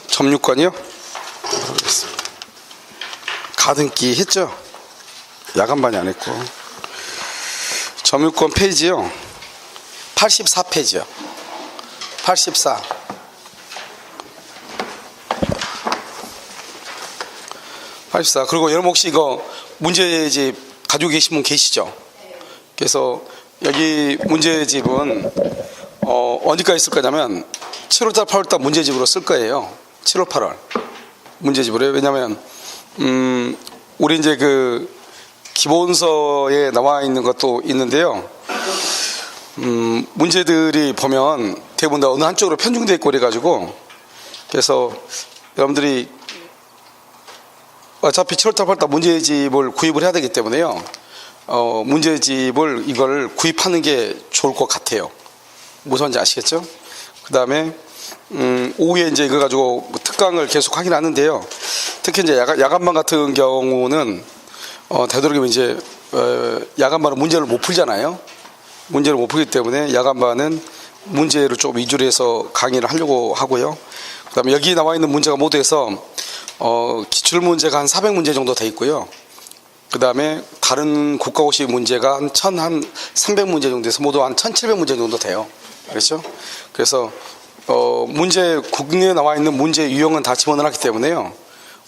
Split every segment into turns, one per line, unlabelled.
점유권이요? 가등기 했죠? 야간반이 안 했고. 점유권 페이지요. 84페이지요. 84. 그리고 여러분 혹시 이거 문제집 가지고 계신 분 계시죠? 그래서 여기 문제집은 언제까지 쓸 거냐면 7월달 8월달 문제집으로 쓸 거예요. 7월 8월 문제집으로요. 왜냐하면 우리 이제 그 기본서에 나와 있는 것도 있는데요. 문제들이 보면 대부분 다 어느 한쪽으로 편중되어 있고 그래가지고, 그래서 여러분들이 어차피 7월달 8월달 문제집을 구입을 해야 되기 때문에요. 문제집을 이걸 구입하는 게 좋을 것 같아요. 무슨 말인지 아시겠죠? 그 다음에 오후에 이제 이거 가지고 특강을 계속 하긴 하는데요. 특히 이제 야간반 같은 경우는 되도록이면 이제 야간반은 문제를 못 풀잖아요. 문제를 못 풀기 때문에 야간반은 문제를 좀 위주로 해서 강의를 하려고 하고요. 그 다음에 여기 나와 있는 문제가 모두 해서 기출문제가 한 400문제 정도 돼 있고요. 그 다음에 다른 국가고시 문제가 한 300문제 정도 돼서 모두 한 1700문제 정도 돼요. 그렇죠? 그래서 문제, 국내에 나와 있는 문제 유형은 다 집어넣었기 때문에요.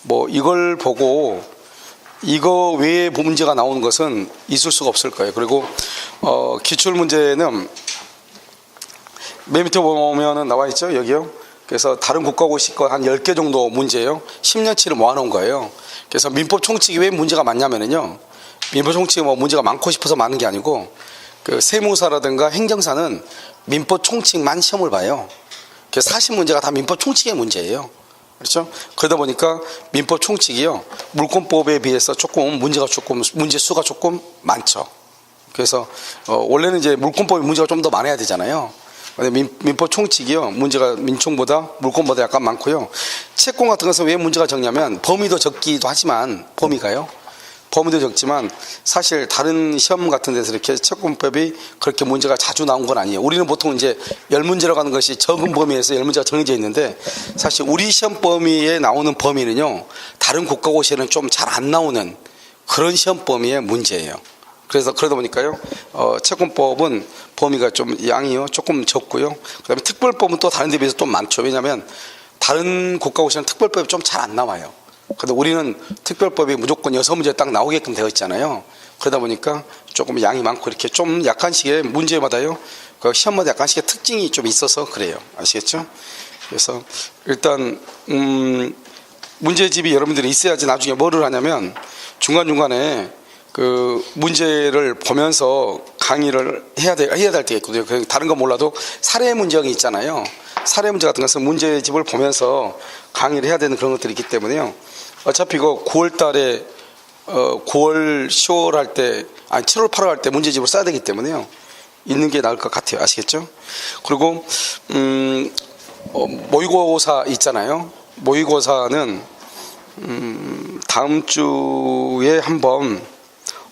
뭐 이걸 보고 이거 외에 문제가 나오는 것은 있을 수가 없을 거예요. 그리고 기출문제는 맨 밑에 보면은 나와 있죠. 여기요. 그래서 다른 국가고시 거 한 10개 정도 문제예요. 10년치를 모아놓은 거예요. 그래서 민법 총칙이 왜 문제가 많냐면요. 민법 총칙이 뭐 문제가 많고 싶어서 많은 게 아니고, 그 세무사라든가 행정사는 민법 총칙만 시험을 봐요. 그래서 40문제가 다 민법 총칙의 문제예요. 그렇죠? 그러다 보니까 민법 총칙이요, 물권법에 비해서 문제 수가 조금 많죠. 그래서 원래는 이제 물권법이 문제가 좀 더 많아야 되잖아요. 근데 민법 총칙이요, 문제가 민총보다 물권보다 약간 많고요. 채권 같은 것은 왜 문제가 적냐면 범위도 적기도 하지만 범위도 적지만 사실 다른 시험 같은 데서 이렇게 채권법이 그렇게 문제가 자주 나온 건 아니에요. 우리는 보통 이제 10문제라고 하는 것이 적은 범위에서 10문제가 정해져 있는데, 사실 우리 시험 범위에 나오는 범위는요, 다른 국가고시에는 좀 잘 안 나오는 그런 시험 범위의 문제예요. 그래서 그러다 보니까요, 채권법은 범위가 좀 양이요 조금 적고요. 그다음에 특별법은 또 다른 데 비해서 좀 많죠. 왜냐하면 다른 국가고시는 특별법이 좀 잘 안 나와요. 근데 우리는 특별법이 무조건 6문제 딱 나오게끔 되어 있잖아요. 그러다 보니까 조금 양이 많고 이렇게 좀 약간씩의 문제마다요, 그 시험마다 약간씩의 특징이 좀 있어서 그래요. 아시겠죠? 그래서 일단 문제집이 여러분들이 있어야지 나중에 뭐를 하냐면 중간중간에 그 문제를 보면서 강의를 해야 될 때가 있거든요. 다른 건 몰라도 사례 문제가 있잖아요. 사례 문제 같은 것은 문제집을 보면서 강의를 해야 되는 그런 것들이 있기 때문에요. 어차피 이거 9월 달에 9월 10월 할 때, 아니 7월 8월 할 때 문제집을 써야 되기 때문에요. 있는 게 나을 것 같아요. 아시겠죠? 그리고 모의고사 있잖아요. 모의고사는 다음 주에 한번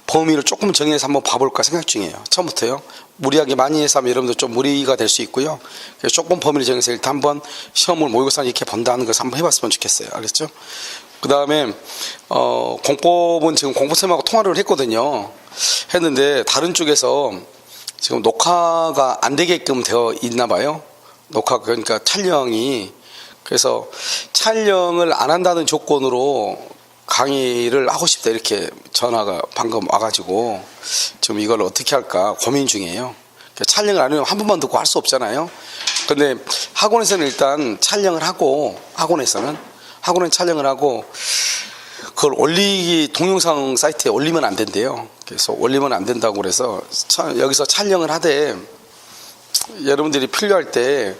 범위를 조금 정해서 한번 봐볼까 생각 중이에요. 처음부터요. 무리하게 많이 해서 하면 여러분들 좀 무리가 될 수 있고요. 그래서 조금 범위를 정해서 일단 한번 시험을 모의고사 이렇게 본다는 것을 한번 해봤으면 좋겠어요. 알겠죠? 그 다음에 공법은 지금 공보쌤하고 통화를 했거든요. 했는데 다른 쪽에서 지금 녹화가 안 되게끔 되어 있나 봐요. 그러니까 촬영이. 그래서 촬영을 안 한다는 조건으로 강의를 하고 싶다 이렇게 전화가 방금 와가지고 지금 이걸 어떻게 할까 고민 중이에요. 촬영을 안 하면 한 번만 듣고 할 수 없잖아요. 근데 학원에서는 일단 촬영을 하고, 학원은 촬영을 하고 그걸 동영상 사이트에 올리면 안 된대요. 그래서 올리면 안 된다고 그래서 여기서 촬영을 하되, 여러분들이 필요할 때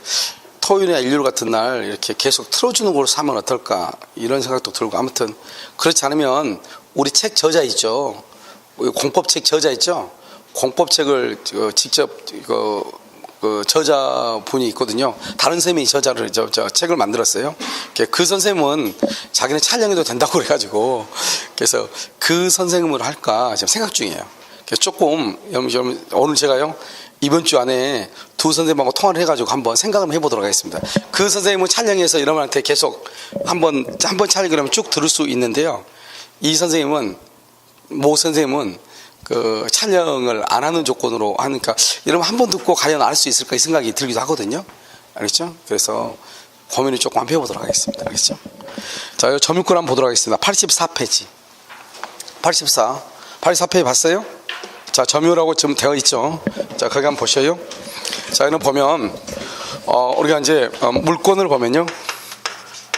토요일이나 일요일 같은 날 이렇게 계속 틀어주는 걸로 사면 어떨까 이런 생각도 들고, 아무튼 그렇지 않으면 우리 책 저자 있죠, 공법책 저자 있죠, 공법책을 직접 그 저자분이 있거든요. 다른 선생님이 저자를 책을 만들었어요. 그 선생님은 자기는 촬영해도 된다고 그래가지고, 그래서 그 선생님을 할까 지금 생각 중이에요. 그래서 조금 오늘 제가요 이번 주 안에 두 선생님하고 통화를 해가지고 한번 생각을 해보도록 하겠습니다. 그 선생님은 촬영해서 여러분한테 계속 한번 촬영을 하면 쭉 들을 수 있는데요. 이 선생님은, 모 선생님은 그 촬영을 안 하는 조건으로 하니까 여러분 한 번 듣고 과연 알 수 있을까 이 생각이 들기도 하거든요. 알겠죠? 그래서 고민을 조금 한번 해보도록 하겠습니다. 알겠죠? 자, 점유권 한번 보도록 하겠습니다. 84페이지. 84페이지 봤어요? 자, 점유라고 지금 되어 있죠. 자, 거기 한번 보셔요. 자, 여기는 보면, 우리가 이제, 물권을 보면요.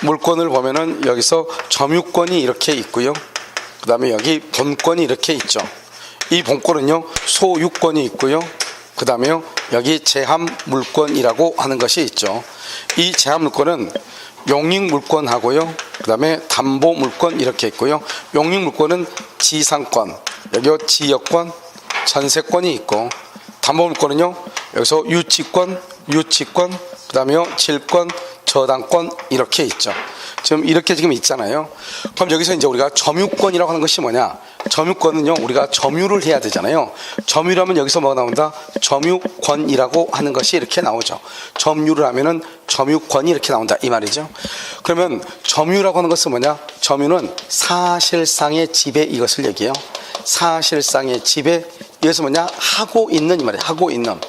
물권을 보면은 여기서 점유권이 이렇게 있고요. 그 다음에 여기 본권이 이렇게 있죠. 이 본권은요, 소유권이 있고요. 그 다음에요, 여기 제한물권이라고 하는 것이 있죠. 이 제한물권은 용익물권하고요. 그 다음에 담보물권 이렇게 있고요. 용익물권은 지상권, 여기 지역권, 전세권이 있고, 담보물권은요, 여기서 유치권, 그 다음에요, 질권, 저당권 이렇게 있죠. 지금 이렇게 지금 있잖아요. 그럼 여기서 이제 우리가 점유권이라고 하는 것이 뭐냐? 점유권은요, 우리가 점유를 해야 되잖아요. 점유라면 여기서 뭐가 나온다? 점유권이라고 하는 것이 이렇게 나오죠. 점유를 하면은 점유권이 이렇게 나온다 이 말이죠. 그러면 점유라고 하는 것은 뭐냐? 점유는 사실상의 지배 이것을 얘기해요. 사실상의 지배, 이것은 뭐냐? 하고 있는 이 말이에요. 하고 있는.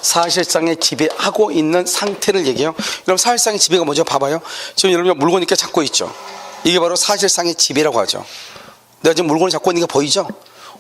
사실상의 지배하고 있는 상태를 얘기해요. 그럼 사실상의 지배가 뭐죠? 봐봐요. 지금 여러분 물건 이렇게 잡고 있죠. 이게 바로 사실상의 지배라고 하죠. 내가 지금 물건을 잡고 있는 게 보이죠?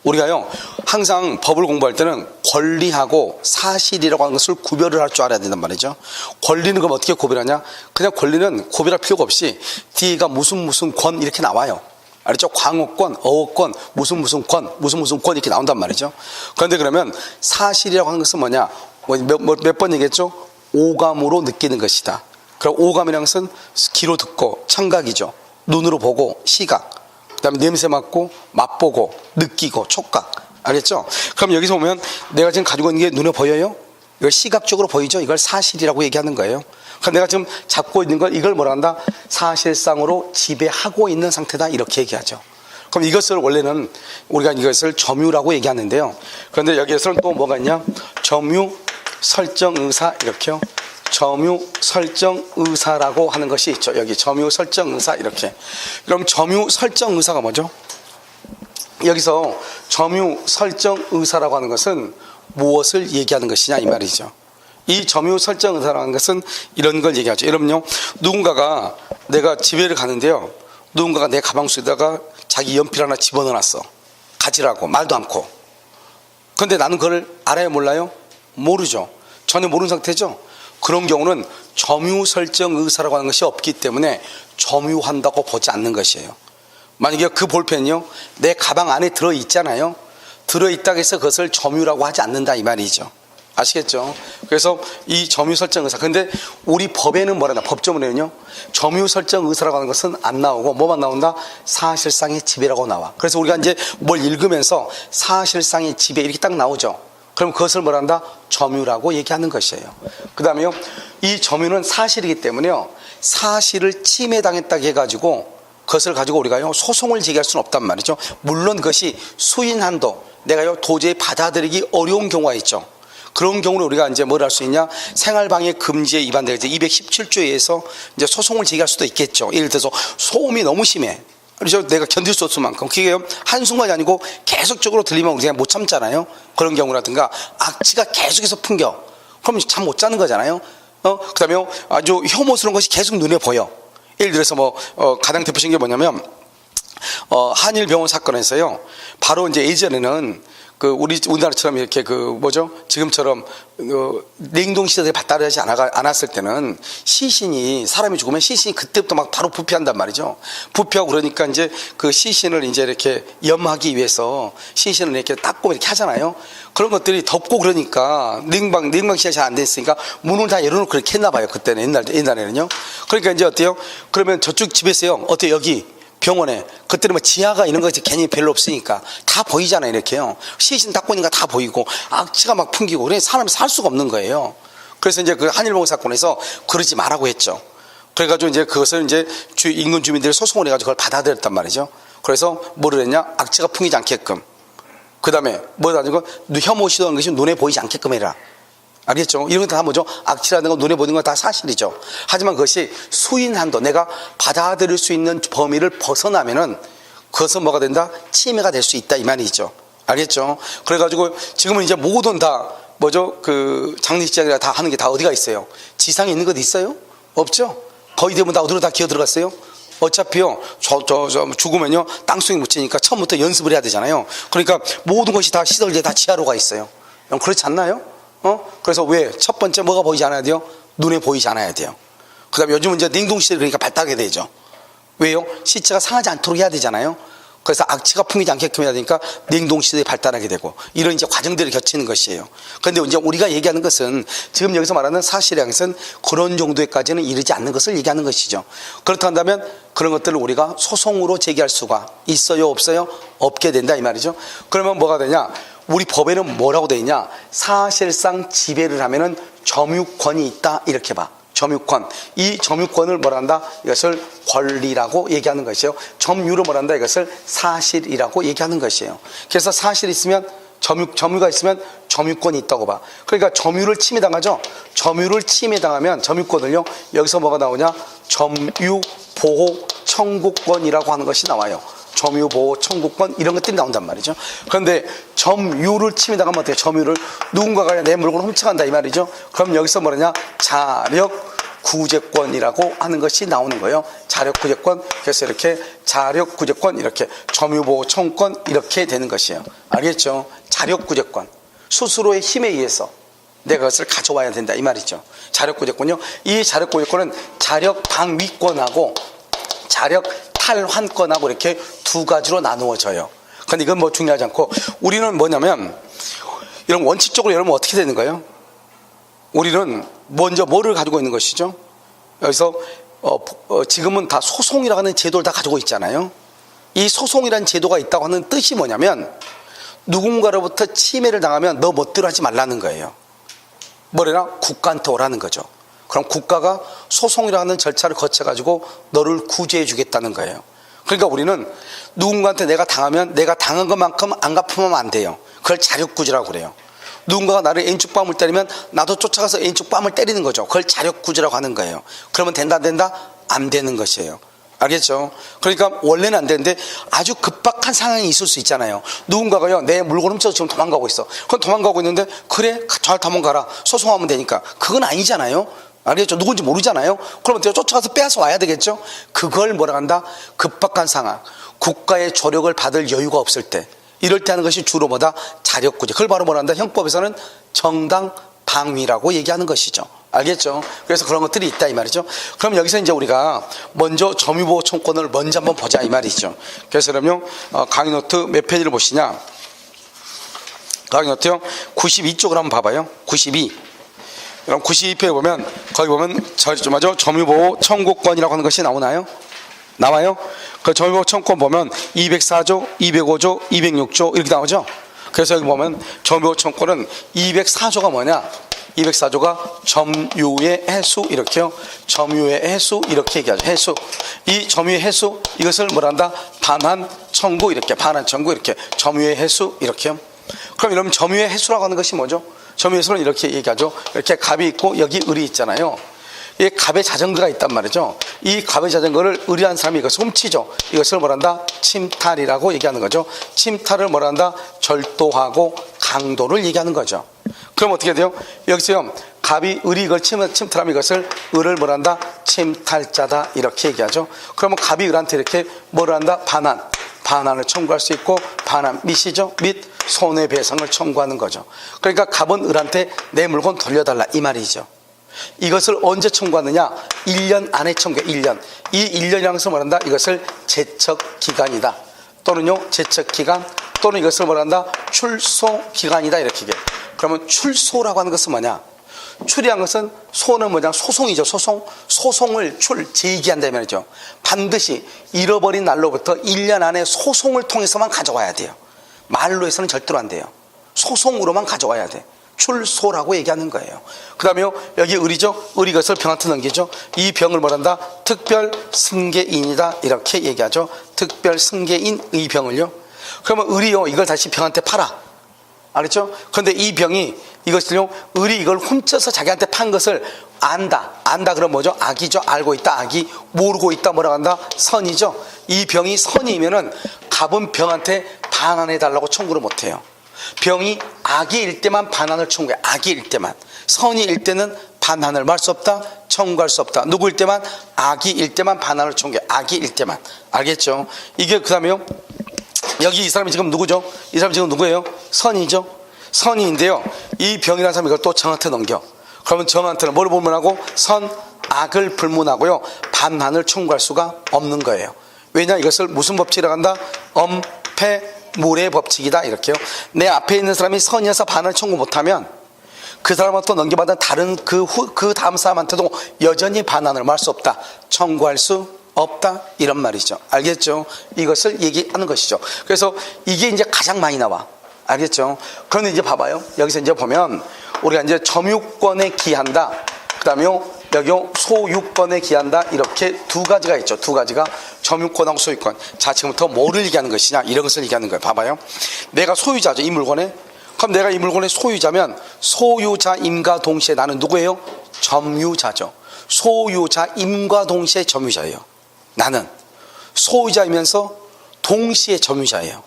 우리가요, 항상 법을 공부할 때는 권리하고 사실이라고 하는 것을 구별을 할 줄 알아야 된단 말이죠. 권리는 그럼 어떻게 구별하냐? 그냥 권리는 구별할 필요가 없이 뒤가 무슨 권 이렇게 나와요. 알죠? 광어권, 어업권, 무슨 권 이렇게 나온단 말이죠. 그런데 그러면 사실이라고 하는 것은 뭐냐? 몇 번 얘기했죠? 오감으로 느끼는 것이다. 그럼 오감이라는 것은 귀로 듣고 청각이죠. 눈으로 보고 시각, 그 다음에 냄새 맡고 맛보고 느끼고 촉각. 알겠죠? 그럼 여기서 보면 내가 지금 가지고 있는 게 눈에 보여요? 이걸 시각적으로 보이죠? 이걸 사실이라고 얘기하는 거예요. 그럼 내가 지금 잡고 있는 걸 이걸 뭐라 한다? 사실상으로 지배하고 있는 상태다 이렇게 얘기하죠. 그럼 이것을 원래는 우리가 이것을 점유라고 얘기하는데요. 그런데 여기에서는 또 뭐가 있냐? 점유 설정 의사 이렇게요. 점유 설정 의사라고 하는 것이 있죠. 여기 점유 설정 의사 이렇게. 그럼 점유 설정 의사가 뭐죠? 여기서 점유 설정 의사라고 하는 것은 무엇을 얘기하는 것이냐 이 말이죠. 이 점유 설정 의사라는 것은 이런 걸 얘기하죠. 여러분요, 누군가가 내가 집에를 가는데요, 누군가가 내 가방 속에다가 자기 연필 하나 집어넣어놨어. 가지라고 말도 않고. 그런데 나는 그걸 알아요 몰라요? 모르죠. 전혀 모르는 상태죠. 그런 경우는 점유 설정 의사라고 하는 것이 없기 때문에 점유한다고 보지 않는 것이에요. 만약에 그 볼펜이요, 내 가방 안에 들어있잖아요. 들어있다고 해서 그것을 점유라고 하지 않는다 이 말이죠. 아시겠죠? 그래서 이 점유 설정 의사, 근데 우리 법에는 뭐라 나 법조문에는요, 점유 설정 의사라고 하는 것은 안 나오고 뭐만 나온다? 사실상의 지배라고 나와. 그래서 우리가 이제 뭘 읽으면서 사실상의 지배 이렇게 딱 나오죠. 그럼 그것을 뭐라 한다? 점유라고 얘기하는 것이에요. 그 다음에요, 이 점유는 사실이기 때문에요, 사실을 침해당했다고 해가지고 그것을 가지고 우리가요 소송을 제기할 수는 없단 말이죠. 물론 그것이 수인한도 내가요 도저히 받아들이기 어려운 경우가 있죠. 그런 경우는 우리가 이제 뭘 할 수 있냐? 생활방해 금지에 위반되어 217조에 의해서 이제 소송을 제기할 수도 있겠죠. 예를 들어서 소음이 너무 심해. 그래서 내가 견딜 수 없을 만큼 그게 한순간이 아니고 계속적으로 들리면 우리가 못 참잖아요. 그런 경우라든가 악취가 계속해서 풍겨. 그럼 잠 못 자는 거잖아요. 그다음에 아주 혐오스러운 것이 계속 눈에 보여. 예를 들어서 가장 대표적인 게 뭐냐면 한일병원 사건에서요. 바로 이제 예전에는 우리나라처럼 이렇게 지금처럼 냉동 시설이 발달하지 않았을 때는 사람이 죽으면 시신이 그때부터 막 바로 부패한단 말이죠. 부패하고 그러니까 이제 그 시신을 이제 이렇게 염하기 위해서 시신을 이렇게 닦고 이렇게 하잖아요. 그런 것들이 덥고 그러니까 냉방 시설이 잘 안 됐으니까 문을 다 열어놓고 그렇게 했나 봐요. 그때는 옛날에는요. 그러니까 이제 어때요? 그러면 저쪽 집에서요. 어때요? 여기 병원에 그때는 뭐 지하가 이런 것이 괜히 별로 없으니까 다 보이잖아요. 이렇게요. 시신 닦고 있는 거 다 보이고 악취가 막 풍기고 그래 사람이 살 수가 없는 거예요. 그래서 이제 그 한일병원 사건에서 그러지 말라고 했죠. 그래가지고 이제 그것을 이제 인근 주민들이 소송을 해가지고 그걸 받아들였단 말이죠. 그래서 뭐를 했냐? 악취가 풍기지 않게끔 그 다음에 뭐라든가 혐오 시도하는 것이 눈에 보이지 않게끔 해라. 알겠죠? 이런 거 다 뭐죠? 악취라든가 눈에 보이는 건 다 사실이죠. 하지만 그것이 수인 한도, 내가 받아들일 수 있는 범위를 벗어나면은 그것은 뭐가 된다? 침해가 될 수 있다 이 말이죠. 알겠죠? 그래가지고 지금은 이제 모든 다 뭐죠? 그 장례식장이라 다 하는 게 다 어디가 있어요? 지상에 있는 것 있어요? 없죠? 거의 대부분 다 어디로 다 기어 들어갔어요? 어차피요, 죽으면요, 땅속에 묻히니까 처음부터 연습을 해야 되잖아요. 그러니까 모든 것이 다 시설제 다 지하로 가 있어요. 그렇지 않나요? 그래서 왜? 첫 번째 뭐가 보이지 않아야 돼요? 눈에 보이지 않아야 돼요. 그 다음에 요즘은 이제 냉동시설이 그러니까 발달하게 되죠. 왜요? 시체가 상하지 않도록 해야 되잖아요. 그래서 악취가 풍기지 않게끔 해야 되니까 냉동시설이 발달하게 되고 이런 이제 과정들을 거치는 것이에요. 그런데 이제 우리가 얘기하는 것은 지금 여기서 말하는 사실의 것은 그런 정도에까지는 이르지 않는 것을 얘기하는 것이죠. 그렇다 한다면 그런 것들을 우리가 소송으로 제기할 수가 있어요, 없어요? 없게 된다 이 말이죠. 그러면 뭐가 되냐? 우리 법에는 뭐라고 되어 있냐? 사실상 지배를 하면은 점유권이 있다 이렇게 봐. 점유권. 이 점유권을 뭐라 한다? 이것을 권리라고 얘기하는 것이에요. 점유로 뭐라 한다? 이것을 사실이라고 얘기하는 것이에요. 그래서 사실이 있으면 점유가 있으면 점유권이 있다고 봐. 그러니까 점유를 침해당하죠. 점유를 침해당하면 점유권을요, 여기서 뭐가 나오냐? 점유보호 청구권이라고 하는 것이 나와요. 점유보호 청구권 이런 것들이 나온단 말이죠. 그런데 점유를 침해당하면 어떻게? 점유를 누군가가 내 물건을 훔쳐간다 이 말이죠. 그럼 여기서 뭐냐? 자력구제권이라고 하는 것이 나오는 거예요. 자력구제권. 그래서 이렇게 자력구제권, 이렇게 점유보호 청구권 이렇게 되는 것이에요. 알겠죠? 자력구제권. 스스로의 힘에 의해서 내가 그것을 가져와야 된다 이 말이죠. 자력구제권요. 이 자력구제권은 자력방위권하고 자력탈환권하고 이렇게 두 가지로 나누어져요. 근데 이건 뭐 중요하지 않고 우리는 뭐냐면 이런 원칙적으로 여러분 어떻게 되는 거예요? 우리는 먼저 뭐를 가지고 있는 것이죠? 여기서 지금은 다 소송이라고 하는 제도를 다 가지고 있잖아요. 이 소송이라는 제도가 있다고 하는 뜻이 뭐냐면 누군가로부터 침해를 당하면 너 멋대로 하지 말라는 거예요. 뭐래나? 국가한테 오라는 거죠. 그럼 국가가 소송이라고 하는 절차를 거쳐가지고 너를 구제해 주겠다는 거예요. 그러니까 우리는 누군가한테 내가 당하면 내가 당한 것만큼 안 갚으면 안 돼요. 그걸 자력구제라고 그래요. 누군가가 나를 N축밤을 때리면 나도 쫓아가서 N축밤을 때리는 거죠. 그걸 자력구제라고 하는 거예요. 그러면 된다? 안 되는 것이에요. 알겠죠? 그러니까 원래는 안 되는데 아주 급박한 상황이 있을 수 있잖아요. 누군가가요, 내 물건 훔쳐서 지금 도망가고 있어. 그건 도망가고 있는데 그래, 잘 도망가라. 소송하면 되니까. 그건 아니잖아요. 알겠죠? 누군지 모르잖아요. 그러면 쫓아가서 빼앗아 와야 되겠죠? 그걸 뭐라 한다? 급박한 상황. 국가의 조력을 받을 여유가 없을 때. 이럴 때 하는 것이 주로 뭐다? 자력구제. 그걸 바로 뭐라 한다? 형법에서는 정당방위라고 얘기하는 것이죠. 알겠죠? 그래서 그런 것들이 있다 이 말이죠. 그럼 여기서 이제 우리가 먼저 점유보호 청구권을 먼저 한번 보자 이 말이죠. 그래서 그러면 강의 노트 몇 페이지를 보시냐? 강의 노트요 92쪽을 한번 봐봐요. 92. 그럼 92페이지 보면 거기 보면 맞아 점유보호 청구권이라고 하는 것이 나오나요? 나와요? 그 점유보호 청구권 보면 204조, 205조, 206조 이렇게 나오죠? 그래서 여기 보면 점유보호 청구권은 204조가 뭐냐? 204조가 점유의 해수 이렇게요. 점유의 해수 이렇게 얘기하죠. 해수. 이 점유의 해수 이것을 뭐라 한다? 반환 청구 이렇게 반환 청구 이렇게 점유의 해수 이렇게요. 그럼 여러분 점유의 해수라고 하는 것이 뭐죠? 점유의 해수는 이렇게 얘기하죠. 이렇게 갑이 있고 여기 을이 있잖아요. 이 갑의 자전거가 있단 말이죠. 이 갑의 자전거를 의리한 사람이 이것을 훔치죠. 이것을 뭐라 한다? 침탈이라고 얘기하는 거죠. 침탈을 뭐라 한다? 절도하고 강도를 얘기하는 거죠. 그럼 어떻게 돼요? 여기서요, 갑이 을이 이걸 침탈하면 이것을 을을 뭐라 한다? 침탈자다 이렇게 얘기하죠. 그러면 갑이 을한테 이렇게 뭐라 한다? 반환을 청구할 수 있고 반환 및이죠. 및 손해배상을 청구하는 거죠. 그러니까 갑은 을한테 내 물건 돌려달라 이 말이죠. 이것을 언제 청구하느냐? 1년 안에 청구해. 1년. 이 1년이라는 것을 말한다. 이것을 제척기간이다. 또는요 제척기간 또는 이것을 말한다. 출소기간이다 이렇게 얘기해. 그러면 출소라고 하는 것은 뭐냐? 출이한 것은 소는 뭐냐? 소송이죠. 소송을 제기한다 이 말이죠. 반드시 잃어버린 날로부터 1년 안에 소송을 통해서만 가져와야 돼요. 말로 해서는 절대로 안 돼요. 소송으로만 가져와야 돼. 출소라고 얘기하는 거예요. 그 다음에요 여기 을이죠. 을이 것을 병한테 넘기죠. 이 병을 뭐란다? 특별 승계인이다 이렇게 얘기하죠. 특별 승계인 의 병을요. 그러면 을이요, 이걸 다시 병한테 팔아. 알겠죠? 그런데 이 병이 이것을요, 을이 이걸 훔쳐서 자기한테 판 것을 안다. 그럼 뭐죠? 악이죠. 알고 있다, 악이. 모르고 있다, 뭐라고 한다? 선이죠. 이 병이 선이면은 갑은 병한테 반환해달라고 청구를 못해요. 병이 악이일 때만 반환을 청구해. 악이일 때만. 선이일 때는 반환을 말 수 없다, 청구할 수 없다. 누구일 때만? 악이일 때만 반환을 청구해. 악이일 때만. 알겠죠? 이게 그 다음에요, 여기 이 사람이 지금 누구죠? 이 사람 지금 누구예요? 선이죠. 선이인데요, 이 병이라는 사람이 이걸 또 정한테 넘겨. 그러면 정한테는 뭘 불문하고? 선, 악을 불문하고요, 반환을 청구할 수가 없는 거예요. 왜냐? 이것을 무슨 법칙이라고 한다? 엄폐물의 법칙이다, 이렇게요. 내 앞에 있는 사람이 선이어서 반환을 청구 못하면 그 사람한테 넘겨받은 다른 그 다음 사람한테도 여전히 반환을 말 수 없다, 청구할 수 없다, 이런 말이죠. 알겠죠? 이것을 얘기하는 것이죠. 그래서 이게 이제 가장 많이 나와. 알겠죠? 그런데 이제 봐봐요. 여기서 이제 보면 우리가 이제 점유권에 기한다, 그 다음에 여기 소유권에 기한다, 이렇게 두 가지가 있죠. 두 가지가 점유권하고 소유권. 자, 지금부터 뭐를 얘기하는 것이냐, 이런 것을 얘기하는 거예요. 봐봐요. 내가 소유자죠, 이 물건에. 그럼 내가 이 물건의 소유자면 소유자임과 동시에 나는 누구예요? 점유자죠. 소유자임과 동시에 점유자예요. 나는 소유자이면서 동시에 점유자예요.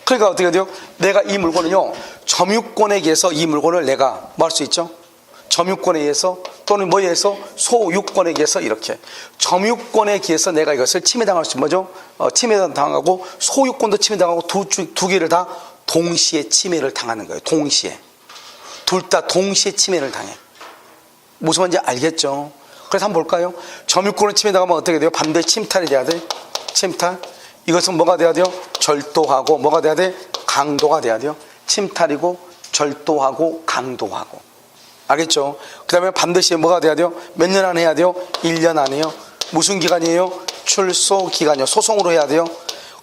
그러니까 어떻게 돼요? 내가 이 물건은요, 점유권에 의해서 이 물건을 내가 뭐 할 수 있죠? 점유권에 의해서, 또는 뭐에 의해서? 소유권에 의해서, 이렇게 점유권에 의해서 내가 이것을 침해당할 수 있는 뭐죠? 침해당하고 소유권도 침해당하고 두 개를 다 동시에 침해를 당하는 거예요. 동시에. 둘 다 동시에 침해를 당해. 무슨 말인지 알겠죠? 그래서 한번 볼까요? 점유권을 침해당하면 어떻게 돼요? 반드시 침탈이 돼야 돼. 침탈. 이것은 뭐가 돼야 돼요? 절도하고, 뭐가 돼야 돼? 강도가 돼야 돼요. 침탈이고 절도하고 강도하고. 알겠죠? 그 다음에 반드시 뭐가 돼야 돼요? 몇 년 안에 해야 돼요? 1년 안에요. 무슨 기간이에요? 출소 기간이요. 소송으로 해야 돼요.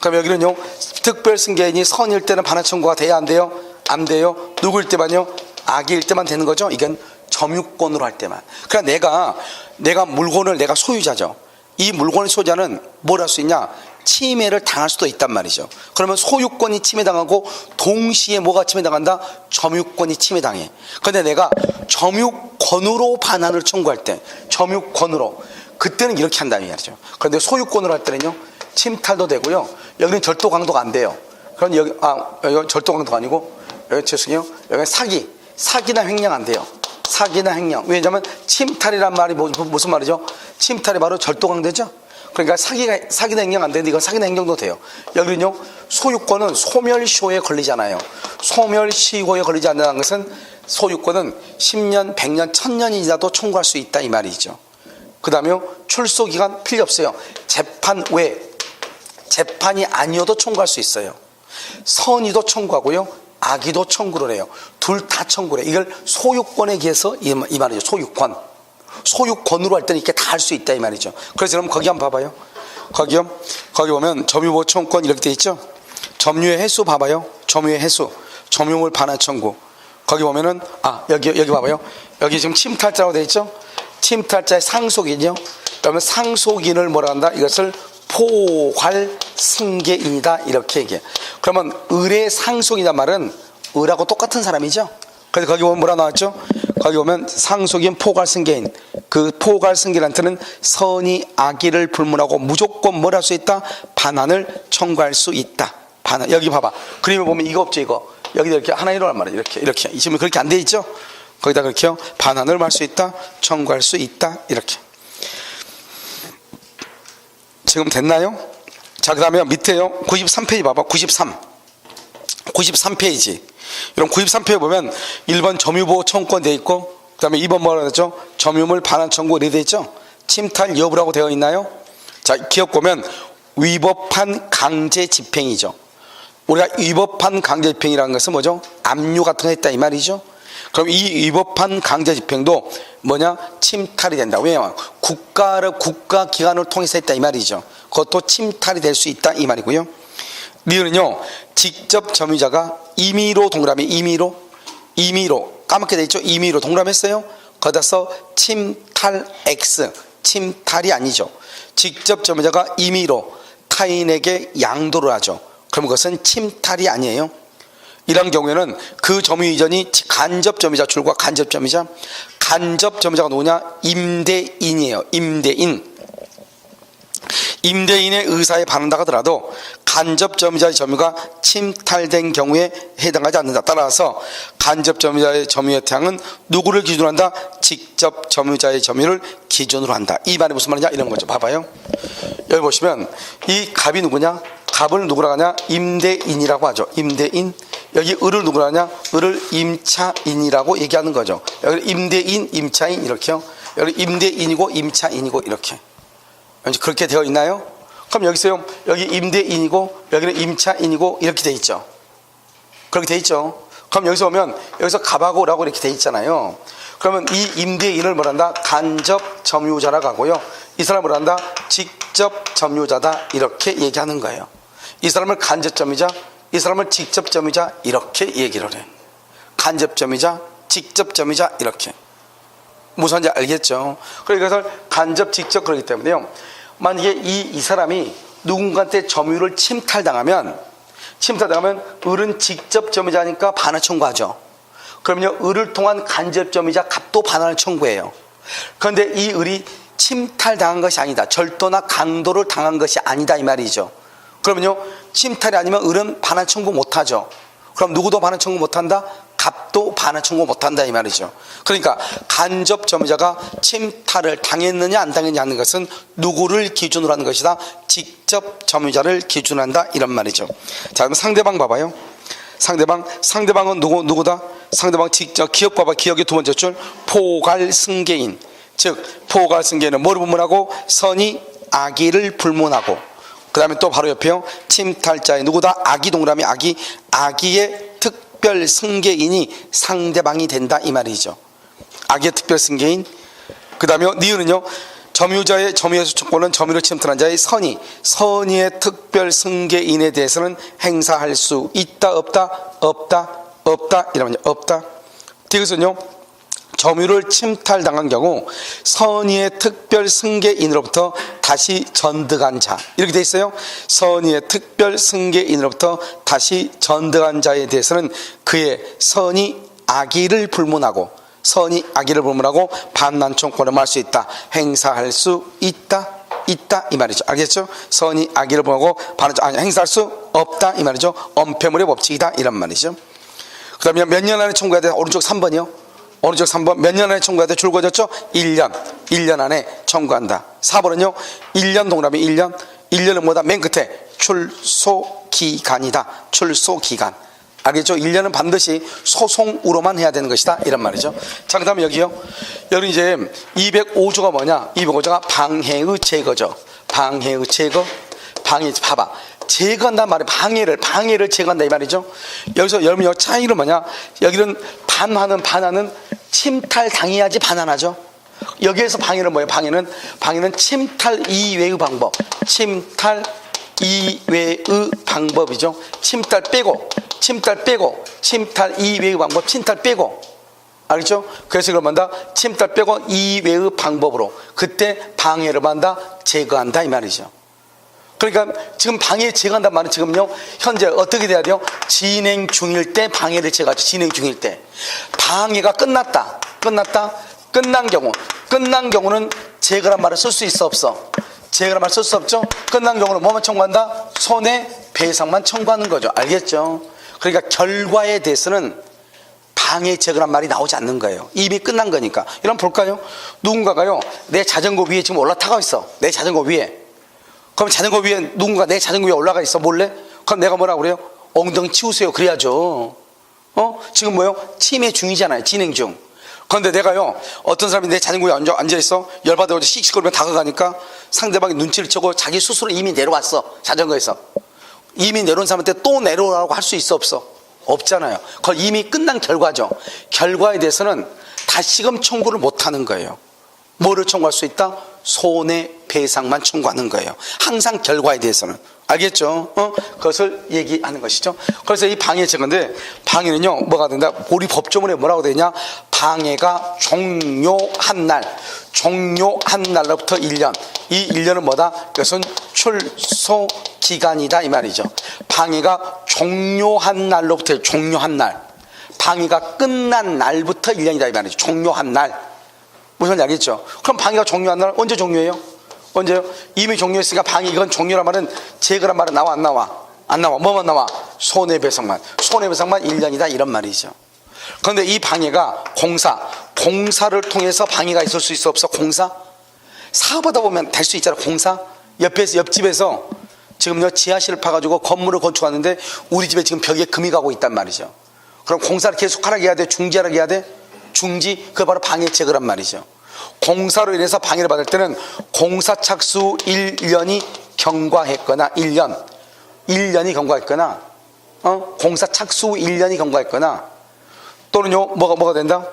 그럼 여기는요, 특별승계인이 선일 때는 반환 청구가 돼야 안 돼요? 안 돼요. 누구일 때만요? 악일 때만 되는 거죠. 이건 점유권으로 할 때만. 그러니까 내가 물건을, 내가 소유자죠. 이 물건의 소유자는 뭘 할 수 있냐? 침해를 당할 수도 있단 말이죠. 그러면 소유권이 침해당하고 동시에 뭐가 침해당한다? 점유권이 침해당해. 그런데 내가 점유권으로 반환을 청구할 때, 점유권으로, 그때는 이렇게 한다는 말이죠. 그런데 소유권으로 할 때는요, 침탈도 되고요, 여기는 절도 강도가 안 돼요. 그럼 여기 절도 강도가 아니고, 여기 죄송해요, 여기 사기나 횡령 안 돼요. 사기나 횡령. 왜냐하면 침탈이란 말이 무슨 말이죠? 침탈이 바로 절도 강도죠. 그러니까 사기나 횡령 안 되는데 이건 사기나 횡령도 돼요. 여기는요, 소유권은 소멸시효에 걸리잖아요. 소멸시효에 걸리지 않는 것은 소유권은 10년, 100년, 1000년이 지나도 청구할 수 있다, 이 말이죠. 그 다음에 출소기간 필요 없어요. 재판 외, 재판이 아니어도 청구할 수 있어요. 선의도 청구하고요, 악의도 청구를 해요. 둘 다 청구를 해요. 이걸 소유권에 의해서 이 말이죠. 소유권으로 할 때는 이렇게 다 할 수 있다, 이 말이죠. 그래서 여러분 거기 한번 봐봐요. 거기 보면 점유보청권 이렇게 돼 있죠. 점유의 횟수 봐봐요. 점유의 횟수, 점유물 반환 청구. 거기 보면은 여기 봐봐요. 여기 지금 침탈자라고 돼 있죠. 침탈자의 상속인이요. 그러면 상속인을 뭐라 한다? 이것을 포괄승계인이다, 이렇게 얘기해. 그러면 을의 상속이란 말은 을하고 똑같은 사람이죠. 그래서 거기 보면 뭐라 나왔죠? 거기 보면 상속인 포괄승계인, 그 포괄승계인한테는 선이 악의를 불문하고 무조건 뭘 할 수 있다? 반환을 청구할 수 있다. 반환. 여기 봐봐, 그림을 보면 이거 없죠, 이거. 여기다 이렇게 하나 이러란 말이에요. 이렇게 지금 그렇게 안 돼 있죠? 거기다 그렇게요, 반환을 할 수 있다, 청구할 수 있다, 이렇게. 지금 됐나요? 자, 그 다음에 밑에요, 93페이지 봐봐. 93페이지. 이런 93페이지 보면 1번 점유보호 청구권 되어 있고, 그 다음에 2번 뭐라고 했죠? 점유물 반환 청구 이렇게 되어 있죠? 침탈 여부라고 되어 있나요? 자, 기억 보면 위법한 강제 집행이죠. 우리가 위법한 강제 집행이라는 것은 뭐죠? 압류 같은 거 했다, 이 말이죠. 그럼 이 위법한 강제 집행도 뭐냐? 침탈이 된다. 왜냐하면 국가 기관을 통해서 했다, 이 말이죠. 그것도 침탈이 될 수 있다, 이 말이고요. 리을은요, 직접 점유자가 임의로 동그라미, 임의로 까맣게 돼 있죠. 임의로 동그라미했어요. 거기다 써 침탈 X, 침탈이 아니죠. 직접 점유자가 임의로 타인에게 양도를 하죠. 그럼 그것은 침탈이 아니에요. 이런 경우에는 그 점유 이전이 간접 점유자 출과 간접 점유자. 간접 점유자가 누구냐? 임대인이에요. 임대인. 임대인의 의사에 반한다 하더라도 간접 점유자의 점유가 침탈된 경우에 해당하지 않는다. 따라서 간접 점유자의 점유의 태양은 누구를 기준으로 한다? 직접 점유자의 점유를 기준으로 한다. 이 말이 무슨 말이냐? 이런 거죠. 봐봐요. 여기 보시면 이 갑이 누구냐? 갑을 누구라 하냐? 임대인이라고 하죠. 임대인. 여기 을을 누구라 하냐? 을을 임차인이라고 얘기하는 거죠. 여기 임대인, 임차인 이렇게요. 여기 임대인이고 임차인이고 이렇게. 그렇게 되어 있나요? 그럼 여기서요, 여기 임대인이고 여기는 임차인이고 이렇게 돼 있죠. 그렇게 돼 있죠. 그럼 여기서 보면 여기서 갑하고 라고 이렇게 돼 있잖아요. 그러면 이 임대인을 뭐란다? 간접 점유자라고 하고요, 이 사람을 뭐란다? 직접 점유자다 이렇게 얘기하는 거예요. 이 사람을 간접 점유자, 이 사람을 직접 점유자 이렇게 얘기를 해요. 간접 점유자, 직접 점유자 이렇게. 무슨 말인지 알겠죠? 그래서 간접 직접 그러기 때문에요, 만약에 이 사람이 누군가한테 점유를 침탈당하면 을은 직접 점유자니까 반환 청구하죠. 그러면요, 을을 통한 간접 점유자 갑도 반환을 청구해요. 그런데 이 을이 침탈당한 것이 아니다, 절도나 강도를 당한 것이 아니다 이 말이죠. 그러면요, 침탈이 아니면 을은 반환 청구 못하죠. 그럼 누구도 반환 청구 못한다? 갑도 반환 청구 못한다 이 말이죠. 그러니까 간접 점유자가 침탈을 당했느냐 안 당했느냐 하는 것은 누구를 기준으로 하는 것이다? 직접 점유자를 기준으로 한다 이런 말이죠. 자, 그럼 상대방 봐봐요. 상대방은 누구다? 상대방 직접 기억 봐봐. 기억의 두 번째 줄 포괄승계인. 즉 포괄승계인은 뭐를 불문하고? 선이 악의를 불문하고, 그 다음에 또 바로 옆에요, 침탈자의 누구다? 악의 동그라미 악의의 특별 승계인이 상대방이 된다 이 말이죠. 악의 특별 승계인. 그 다음에 니은은요, 점유자의 점유에서 촉구는 점유를 침탈한 자의 선의의 특별 승계인에 대해서는 행사할 수 있다 없다 이러면요, 없다. 디귿은요, 점유를 침탈당한 경우 선의의 특별 승계인으로부터 다시 전득한 자 이렇게 돼 있어요. 선의의 특별 승계인으로부터 다시 전득한 자에 대해서는 그의 선이 악의를 불문하고 반환 청구권을 할 수 있다, 행사할 수 있다 이 말이죠. 알겠죠? 선이 악의를 불문하고 행사할 수 없다 이 말이죠. 엄폐물의 법칙이다 이런 말이죠. 그 다음에 몇 년 안에 청구해야 돼? 오른쪽 3번이요. 오른쪽 3번 몇 년 안에 청구해야 돼? 줄거졌죠? 1년 안에 청구한다. 4번은요, 1년 동그라미 1년은 뭐다? 맨 끝에 출소기간이다. 출소기간. 알겠죠? 1년은 반드시 소송으로만 해야 되는 것이다 이런 말이죠. 자, 그 다음에 여기요, 여기 이제 205조가 뭐냐? 205조가 방해의 제거죠. 방해의 제거. 봐봐, 제거한단 말이에요. 방해를 제거한다 이 말이죠. 여기서 여러분 이 차이는 뭐냐? 여기는 반환은 침탈 당해야지 반환하죠. 여기에서 방해는 뭐예요? 방해는 침탈 이외의 방법. 침탈 이외의 방법이죠. 침탈 빼고 침탈 이외의 방법. 침탈 빼고. 알겠죠? 그래서 그걸 한다? 침탈 빼고 이외의 방법으로 그때 방해를 한다, 제거한다 이 말이죠. 그러니까 지금 방해 제거한단 말은 지금요, 현재 어떻게 돼야 돼요? 진행 중일 때 방해를 제거하죠. 진행 중일 때. 방해가 끝난 경우는 제거란 말을 쓸 수 있어 없어? 제거란 말을 쓸 수 없죠. 끝난 경우는 뭐만 청구한다? 손해배상만 청구하는 거죠. 알겠죠? 그러니까 결과에 대해서는 방해 제거란 말이 나오지 않는 거예요. 이미 끝난 거니까. 이런 볼까요? 누군가가요, 내 자전거 위에 지금 올라타고 있어. 내 자전거 위에. 그럼 자전거 위에 누군가 내 자전거 위에 올라가 있어 몰래? 그럼 내가 뭐라고 그래요? 엉덩이 치우세요 그래야죠. 지금 뭐요? 침해 중이잖아요. 진행 중. 그런데 내가요, 어떤 사람이 내 자전거 위에 앉아있어. 열받아서 씩씩거리면 다가가니까 상대방이 눈치를 채고 자기 스스로 이미 내려왔어. 자전거에서. 이미 내려온 사람한테 또 내려오라고 할 수 있어 없어? 없잖아요. 그건 이미 끝난 결과죠. 결과에 대해서는 다시금 청구를 못하는 거예요. 뭐를 청구할 수 있다? 손해배상만 청구하는 거예요. 항상 결과에 대해서는. 알겠죠? 그것을 얘기하는 것이죠. 그래서 이 방해 제거인데, 방해는요 뭐가 된다? 우리 법조문에 뭐라고 되냐? 방해가 종료한 날로부터 1년. 이 1년은 뭐다? 이것은 출소 기간이다 이 말이죠. 방해가 종료한 날로부터, 종료한 날, 방해가 끝난 날부터 1년이다 이 말이죠. 종료한 날. 무슨 말인지 알겠죠? 그럼 방해가 종료한 날 언제 종료해요? 언제요? 이미 종료했으니까 방해, 이건 종료란 말은, 제거란 말은 나와 안 나와? 안 나와. 뭐만 나와? 손해배상만 1년이다 이런 말이죠. 그런데 이 방해가 공사를 통해서 방해가 있을 수 있어 없어? 공사? 사업하다 보면 될 수 있잖아. 공사? 옆집에서 지금요 지하실을 파가지고 건물을 건축하는데 우리 집에 지금 벽에 금이 가고 있단 말이죠. 그럼 공사를 계속하라고 해야 돼? 중지하라고 해야 돼? 중지? 그거 바로 방해 제거란 말이죠. 공사로 인해서 방해를 받을 때는 공사 착수 1년이 경과했거나, 1년이 경과했거나, 공사 착수 1년이 경과했거나, 또는요 뭐가 된다?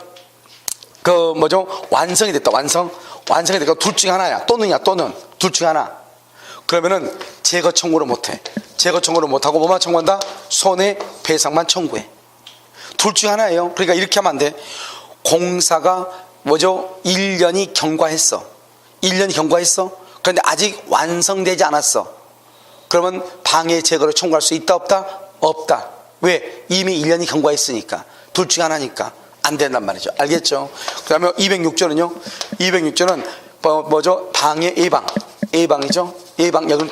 완성이 됐다. 완성이 됐다. 둘 중에 하나야. 또는 둘 중에 하나. 그러면은 제거 청구를 못해. 제거 청구를 못하고 뭐만 청구한다? 손해배상만 청구해. 둘 중에 하나예요. 그러니까 이렇게 하면 안 돼. 공사가 1년이 경과했어. 1년이 경과했어. 그런데 아직 완성되지 않았어. 그러면 방해 제거를 청구할 수 있다 없다? 없다. 왜? 이미 1년이 경과했으니까. 둘 중에 하나니까 안 된단 말이죠. 알겠죠? 그 다음에 206조는요 206조는 방해 예방이죠. 예방. 여기는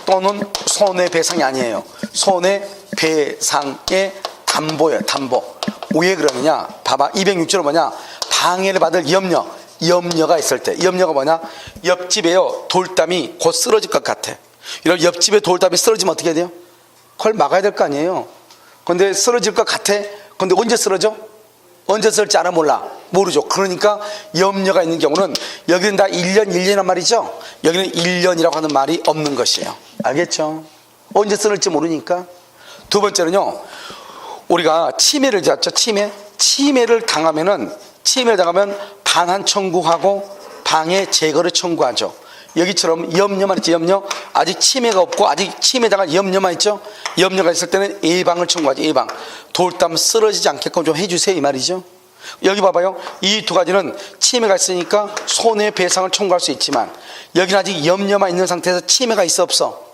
또는 손해배상이 아니에요. 손해배상의 담보예요. 담보. 왜 그러느냐? 봐봐. 206조는 뭐냐? 방해를 받을 염려가 있을 때. 염려가 뭐냐? 옆집에요 돌담이 곧 쓰러질 것 같아. 이런 옆집에 돌담이 쓰러지면 어떻게 해야 돼요? 그걸 막아야 될 거 아니에요. 근데 쓰러질 것 같아. 근데 언제 쓰러져? 언제 쓰러질지 알아? 몰라. 모르죠. 그러니까 염려가 있는 경우는, 여기는 다 1년이란 말이죠. 여기는 1년이라고 하는 말이 없는 것이에요. 알겠죠? 언제 쓰러질지 모르니까. 두 번째는요, 우리가 침해를 잤죠. 침해를 당하면 반환 청구하고 방해 제거를 청구하죠. 여기처럼 염려만 있지. 염려, 아직 침해가 없고 아직 침해당할 염려만 있죠. 염려가 있을 때는 예방을 청구하죠. 예방. 돌담 쓰러지지 않게끔 좀 해주세요 이 말이죠. 여기 봐봐요. 이 두 가지는 침해가 있으니까 손해배상을 청구할 수 있지만, 여기는 아직 염려만 있는 상태에서 침해가 있어 없어?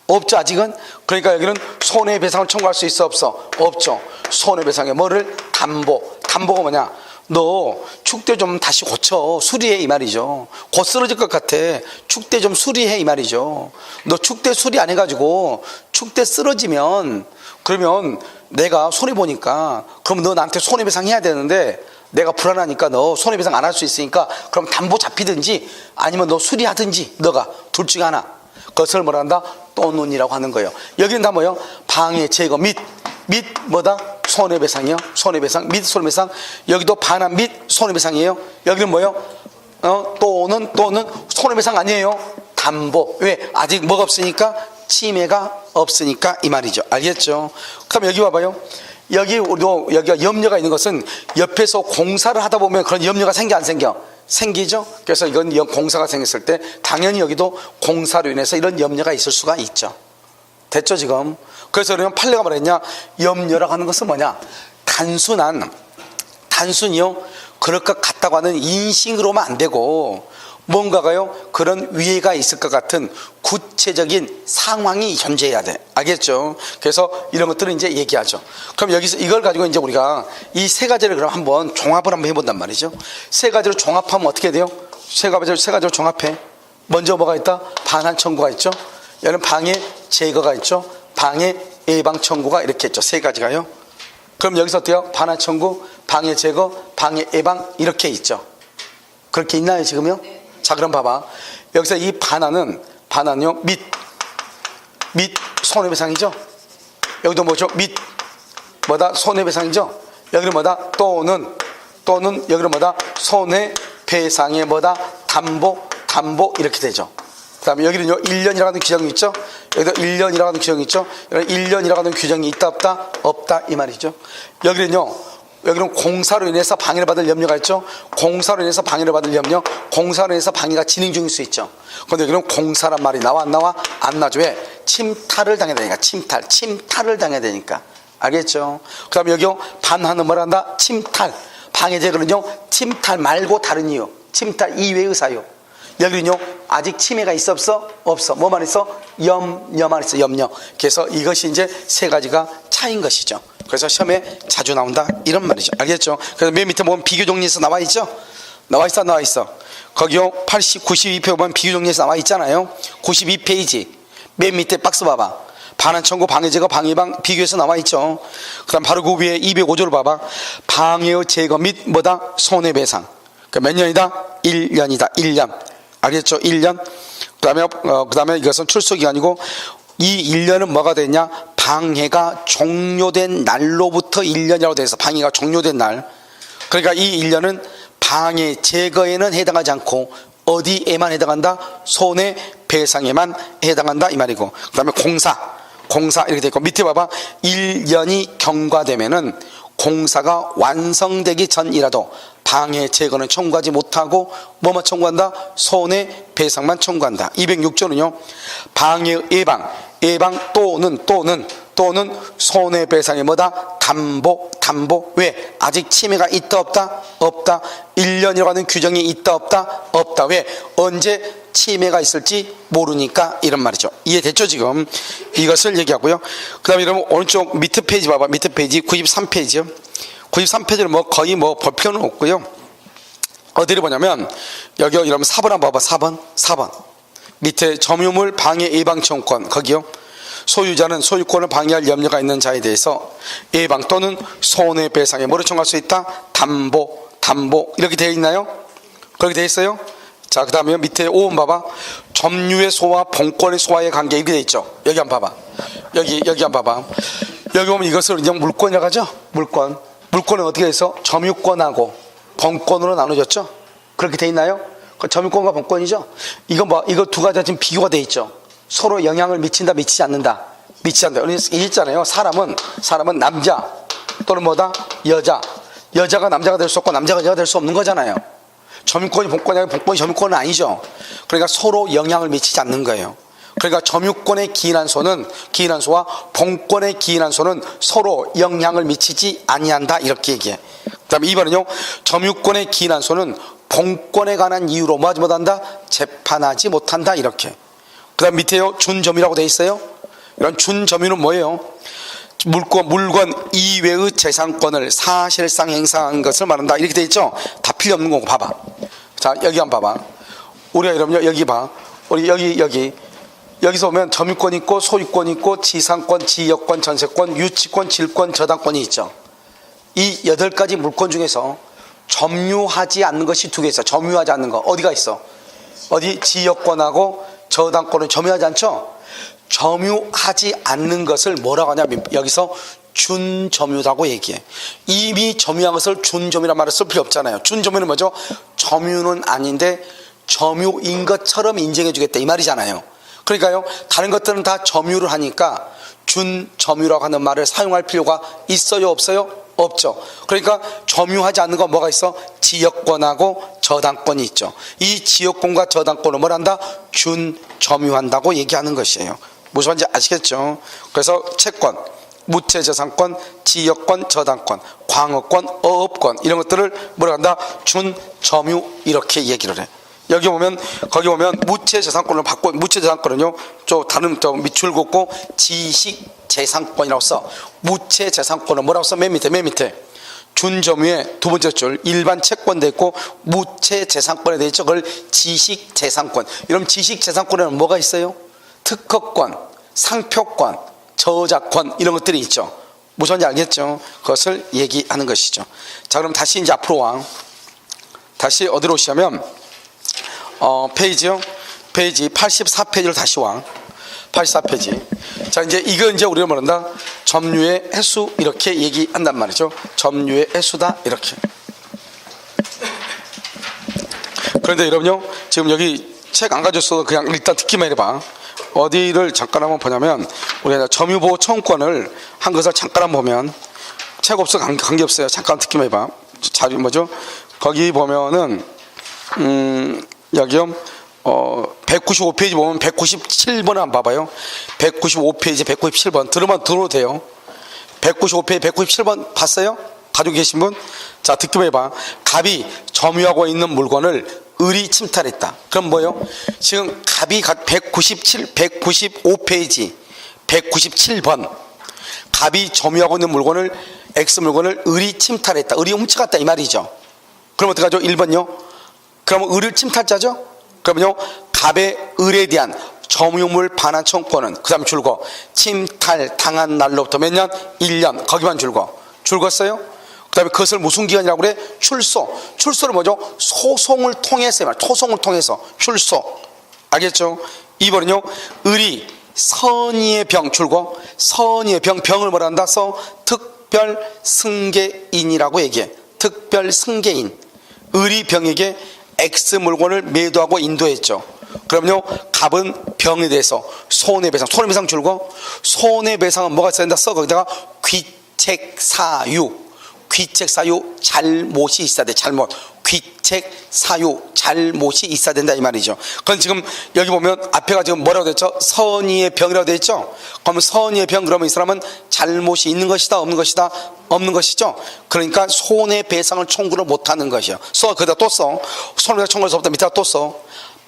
없죠 아직은. 그러니까 여기는 손해배상을 청구할 수 있어 없어? 없죠. 손해배상에 뭐를? 담보가 뭐냐? 너 축대 좀 다시 고쳐, 수리해 이 말이죠. 곧 쓰러질 것 같아. 축대 좀 수리해 이 말이죠. 너 축대 수리 안 해가지고 축대 쓰러지면, 그러면 내가 손해보니까, 그럼 너 나한테 손해배상 해야 되는데 내가 불안하니까 너 손해배상 안 할 수 있으니까 그럼 담보 잡히든지 아니면 너 수리하든지, 너가 둘 중에 하나. 그것을 뭐라 한다? 또는이라고 하는 거예요. 여기는 다 뭐예요? 방해 제거 및 뭐다? 손해배상이요. 손해배상 및 손해배상. 여기도 반환 및 손해배상이에요. 여기는 뭐예요? 또는 손해배상 아니에요. 담보. 왜? 아직 뭐가 없으니까? 침해가 없으니까 이 말이죠. 알겠죠? 그럼 여기 봐봐요. 여기가 염려가 있는 것은, 옆에서 공사를 하다 보면 그런 염려가 생겨 안 생겨? 생기죠. 그래서 이건 공사가 생겼을 때 당연히 여기도 공사로 인해서 이런 염려가 있을 수가 있죠. 됐죠 지금? 그래서 그러면 판례가 말했냐? 염려라고 하는 것은 뭐냐? 단순히요 그럴 것 같다고 하는 인식으로만 안 되고, 뭔가가요 그런 위해가 있을 것 같은 구체적인 상황이 존재해야 돼. 알겠죠? 그래서 이런 것들은 이제 얘기하죠. 그럼 여기서 이걸 가지고 이제 우리가 이 세 가지를 그럼 한번 종합을 한번 해본단 말이죠. 세 가지로 종합하면 어떻게 돼요? 세 가지로 종합해. 먼저 뭐가 있다? 반환 청구가 있죠. 여기는 방해 제거가 있죠. 방해 예방 청구가 이렇게 있죠. 세 가지가요. 그럼 여기서 어때요? 반환 청구, 방해 제거, 방해 예방 이렇게 있죠. 그렇게 있나요 지금요? 자 그럼 봐봐. 여기서 이 반환은요 및 손해배상이죠. 여기도 뭐죠? 및 뭐다? 손해배상이죠. 여기는 뭐다? 또는 여기는 뭐다? 손해배상의 뭐다? 담보 이렇게 되죠. 그 다음에 여기는요 1년이라고 하는 규정이 있죠. 여기도 1년이라고 하는 규정이 있죠. 1년이라고 하는 규정이 있다 없다? 없다 이 말이죠. 여기는요 여기는 공사로 인해서 방해를 받을 염려가 있죠. 공사로 인해서 방해를 받을 염려, 공사로 인해서 방해가 진행 중일 수 있죠. 그런데 여기는 공사란 말이 나와 안 나와? 안 나죠. 왜? 침탈을 당해야 되니까. 침탈을 당해야 되니까. 알겠죠? 그 다음에 여기요, 반하는 뭘 한다? 침탈. 방해제거는요, 침탈 말고 다른 이유, 침탈 이외의 사유. 여기는요, 아직 침해가 있어 없어? 없어. 뭐만 있어? 염려만 있어. 염려. 그래서 이것이 이제 세 가지가 차이인 것이죠. 그래서 시험에 자주 나온다 이런 말이죠. 알겠죠? 그래서 맨 밑에 보면 비교정리에서 나와 있죠? 나와 있어. 거기요 92페이지 보면 비교정리에서 나와 있잖아요. 92페이지 맨 밑에 박스 봐봐. 반환 청구 방해제거 방해방 비교해서 나와 있죠. 그 다음 바로 그 위에 205조를 봐봐. 방해의 제거 및 뭐다? 손해배상. 몇 년이다? 1년이다. 1년. 알겠죠? 1년. 그 다음에 이것은 출소기간이고, 이 1년은 뭐가 되냐? 방해가 종료된 날로부터 1년이라고 되어 있어. 방해가 종료된 날. 그러니까 이 1년은 방해 제거에는 해당하지 않고 어디에만 해당한다? 손해배상에만 해당한다 이 말이고, 그 다음에 공사 이렇게 되어 있고, 밑에 봐봐. 1년이 경과되면은 공사가 완성되기 전이라도 방해 제거는 청구하지 못하고 뭐만 청구한다? 손해배상만 청구한다. 206조는요 방해 예방 또는 손해배상의 뭐다? 담보. 왜? 아직 침해가 있다 없다? 1년이라고 하는 규정이 있다 없다? 왜? 언제 침해가 있을지 모르니까 이런 말이죠. 이해됐죠 지금? 이것을 얘기하고요. 그 다음에 여러분 오른쪽 밑에 페이지 봐봐. 밑에 페이지 93페이지요 93페이지는 뭐 거의 뭐 볼 필요는 없고요. 어디를 보냐면 여기 이러면 4번 한번 봐봐. 4번 밑에 점유물 방해 예방 청구권 거기요. 소유자는 소유권을 방해할 염려가 있는 자에 대해서 예방 또는 손해배상에 뭐를 청구할 수 있다? 담보 이렇게 되어 있나요? 그렇게 되어 있어요? 자, 그 다음에 밑에 5번 봐봐. 점유의 소와 본권의 소와의 관계 이렇게 되어 있죠. 여기 한번 봐봐. 여기 한번 봐봐. 여기 보면 이것을 이제 물권이라고 하죠. 물권은 어떻게 해서 점유권하고 본권으로 나눠졌죠. 그렇게 되어 있나요? 점유권과 본권이죠. 이거 두 가지가 지금 비교가 되어 있죠. 서로 영향을 미친다 미치지 않는다. 있잖아요. 사람은 남자 또는 뭐다? 여자가 남자가 될 수 없고 남자가 여자가 될 수 없는 거잖아요. 점유권이 본권이 아니고 본권이 점유권은 아니죠. 그러니까 서로 영향을 미치지 않는 거예요. 그러니까 점유권에 기인한 소와 본권에 기인한 소는 서로 영향을 미치지 아니한다 이렇게 얘기해. 그 다음에 2번은요 점유권에 기인한 소는 본권에 관한 이유로 뭐하지 못한다? 재판하지 못한다 이렇게. 그 다음 밑에요 준점유라고 되어 있어요. 이런 준점유는 뭐예요? 물건 이외의 재산권을 사실상 행사한 것을 말한다 이렇게 되어 있죠. 다 필요 없는 거고 봐봐. 자 여기 한번 봐봐. 우리가 여러분 여기 봐. 우리 여기서 보면 점유권 있고 소유권 있고 지상권, 지역권, 전세권, 유치권, 질권, 저당권이 있죠. 이 8가지 물권 중에서 점유하지 않는 것이 2개 있어. 점유하지 않는 거 어디가 있어? 어디? 지역권하고 저당권은 점유하지 않죠. 점유하지 않는 것을 뭐라고 하냐면 여기서 준점유라고 얘기해. 이미 점유한 것을 준점유란 말을 쓸 필요 없잖아요. 준점유는 뭐죠? 점유는 아닌데 점유인 것처럼 인정해 주겠다 이 말이잖아요. 그러니까요 다른 것들은 다 점유를 하니까 준점유라고 하는 말을 사용할 필요가 있어요 없어요? 없죠. 그러니까 점유하지 않는 건 뭐가 있어? 지역권하고 저당권이 있죠. 이 지역권과 저당권을 뭘 한다? 준점유한다고 얘기하는 것이에요. 무슨 말인지 아시겠죠? 그래서 채권, 무채재산권, 지역권, 저당권, 광어권, 어업권 이런 것들을 뭐라 한다? 준점유 이렇게 얘기를 해. 거기 보면 무채재산권을 받고 무채재산권은요 좀 밑줄 긋고 지식재산권이라고 써. 무채재산권은 뭐라고 써? 맨 밑에 준점유의 두 번째 줄 일반 채권 돼 있고 무채재산권에 돼 있죠. 그걸 지식재산권. 이런 지식재산권에는 뭐가 있어요? 특허권, 상표권, 저작권 이런 것들이 있죠. 무슨 말인지 알겠죠? 그것을 얘기하는 것이죠. 자 그럼 다시 이제 앞으로 와. 다시 어디로 오시냐면 페이지요. 페이지 84페이지로 다시 와. 84페이지. 자 이제 우리가 뭐란다? 점유의 횟수 이렇게 얘기한단 말이죠. 점유의 횟수다 이렇게. 그런데 여러분요 지금 여기 책 안 가졌어도 그냥 일단 듣기만 해봐. 어디를 잠깐 한번 보냐면 우리가 점유보호 청구권을 한 것을 잠깐 한번 보면 책 없어 관계없어요. 잠깐 듣기만 해봐. 자료 뭐죠? 거기 보면은 여기요 195페이지 보면 197번 한번 봐봐요. 195페이지 197번 들어도 돼요. 195페이지 197번 봤어요? 가지고 계신 분? 자, 듣기만 해봐. 갑이 점유하고 있는 물건을 을이 침탈했다. 그럼 뭐요? 지금 갑이 195페이지 197번 갑이 점유하고 있는 물건을 X 물건을 을이 침탈했다. 을이 훔쳐갔다 이 말이죠. 그럼 어떡하죠? 1번요. 그러면 을을 침탈자죠? 그러면요 갑의 을에 대한 점유물 반환 청구권은 그 다음에 줄거 침탈 당한 날로부터 몇 년? 1년. 거기만 줄었어요? 그 다음에 그것을 무슨 기간이라고 그래? 출소를 뭐죠? 소송을 통해서 토송을 통해서 출소. 알겠죠? 2번은요 을이 선의의 병 줄거 선의의 병을 뭐라 한다? 특별 승계인이라고 얘기해. 특별 승계인. 을이 병에게 X 물건을 매도하고 인도했죠. 그럼요 갑은 병에 대해서 손해배상 줄거 손해배상은 뭐가 있어야 된다? 거기다가 귀책사유 잘못이 있어야 돼. 귀책사유 잘못이 있어야 된다 이 말이죠. 그건 지금 여기 보면 앞에가 지금 뭐라고 됐죠? 선의의 병이라고 됐죠. 그러면 선의의 병 그러면 이 사람은 잘못이 있는 것이다 없는 것이다? 없는 것이죠. 그러니까 손해배상을 청구를 못하는 것이요. 거기다 또 손해배상 청구할 수 없다. 밑에다 또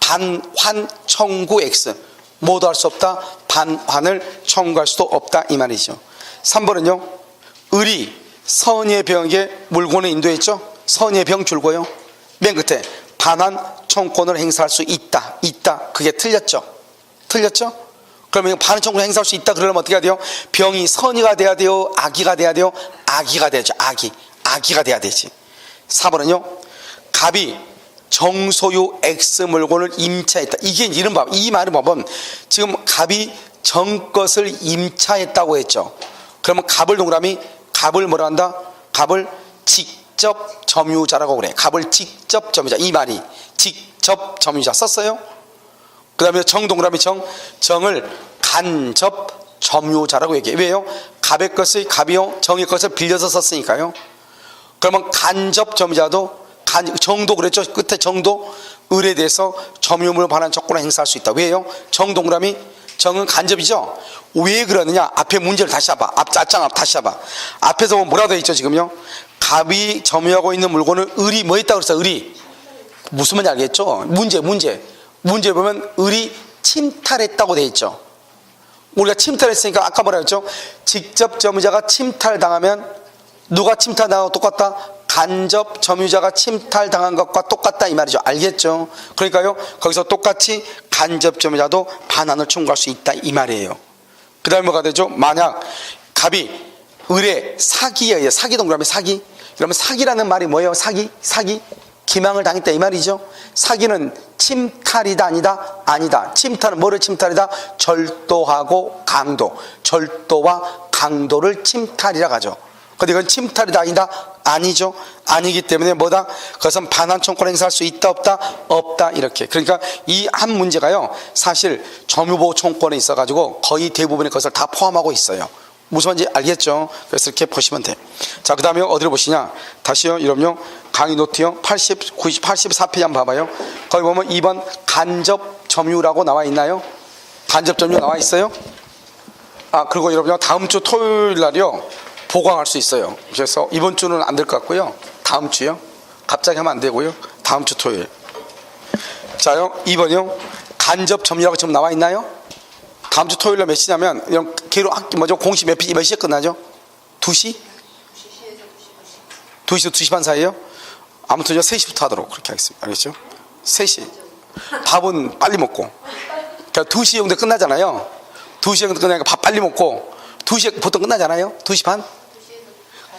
반환 청구 X 모두 할 수 없다. 반환을 청구할 수도 없다 이 말이죠. 3번은요 을이 선의의 병에게 물건을 인도했죠. 선의의 병 줄고요 맨 끝에 반환 청구권을 행사할 수 있다. 그게 틀렸죠. 그러면 반환 청구권을 행사할 수 있다 그러려면 어떻게 해야 돼요? 병이 선의가 돼야 돼요? 악의가 돼야 돼요? 악의가 돼야죠. 악의가 돼야 되지. 4번은요 갑이 정소유 X 물건을 임차했다. 이게 이른바 이 말을 보면 지금 갑이 정것을 임차했다고 했죠. 그러면 갑을 동그라미 갑을 뭐라 한다? 갑을 직접 점유자라고 그래. 갑을 직접 점유자. 이 말이 직접 점유자 썼어요. 그 다음에 정 동그라미 정을 간접 점유자라고 얘기해. 왜요? 갑의 것을 갑이요 정의 것을 빌려서 썼으니까요. 그러면 간접 점유자도 정도 그랬죠. 끝에 정도 을에 대해서 점유물 반환 조건을 행사할 수 있다. 왜요? 정 동그라미 정은 간접이죠. 왜 그러느냐? 앞에 문제를 다시 봐봐. 앞장 다시 봐봐. 앞에서 보면 뭐라고 되어 있죠 지금요? 갑이 점유하고 있는 물건을 을이 뭐 했다고 그랬어? 을이 무슨 말인지 알겠죠? 문제 보면 을이 침탈했다고 되어 있죠. 우리가 침탈했으니까 아까 뭐라 했죠? 직접 점유자가 침탈당하면 누가 침탈당하고 똑같다? 간접 점유자가 침탈당한 것과 똑같다 이 말이죠. 알겠죠? 그러니까요 거기서 똑같이 간접 점유자도 반환을 청구할 수 있다 이 말이에요. 그 다음에 뭐가 되죠? 만약 갑이 을의 사기에 의해 사기 동그라미 사기 그러면 사기라는 말이 뭐예요? 사기 기망을 당했다 이 말이죠. 사기는 침탈이다 아니다. 침탈은 뭐를 침탈이다? 절도하고 강도 절도와 강도를 침탈이라고 하죠. 근데 이건 침탈이다 아니다? 아니죠. 아니기 때문에 뭐다? 그것은 반환 청구를 행사할 수 있다 없다 이렇게. 그러니까 이 한 문제가요 사실 점유보호 청구권에 있어 가지고 거의 대부분의 것을 다 포함하고 있어요. 무슨 말인지 알겠죠? 그래서 이렇게 보시면 돼. 자, 그 다음에 어디로 보시냐? 다시요, 여러분요. 강의 노트요. 84페이지 한번 봐봐요. 거기 보면 2번 간접 점유라고 나와 있나요? 간접 점유 나와 있어요? 그리고 여러분요. 다음 주 토요일 날이요. 보강할 수 있어요. 그래서 이번 주는 안 될 것 같고요. 다음 주요. 갑자기 하면 안 되고요. 다음 주 토요일. 자요. 2번이요. 간접 점유라고 지금 나와 있나요? 다음 주 토요일 날 몇 시냐면 이런 개로 공시 몇 시에 끝나죠? 2시? 2시에서 2시 반 사이에요? 아무튼 3시부터 하도록 그렇게 하겠습니다. 알겠죠? 3시. 밥은 빨리 먹고. 그러니까 2시 정도 끝나잖아요. 2시 정도 끝나니까 밥 빨리 먹고 2시에 보통 끝나잖아요. 2시 반?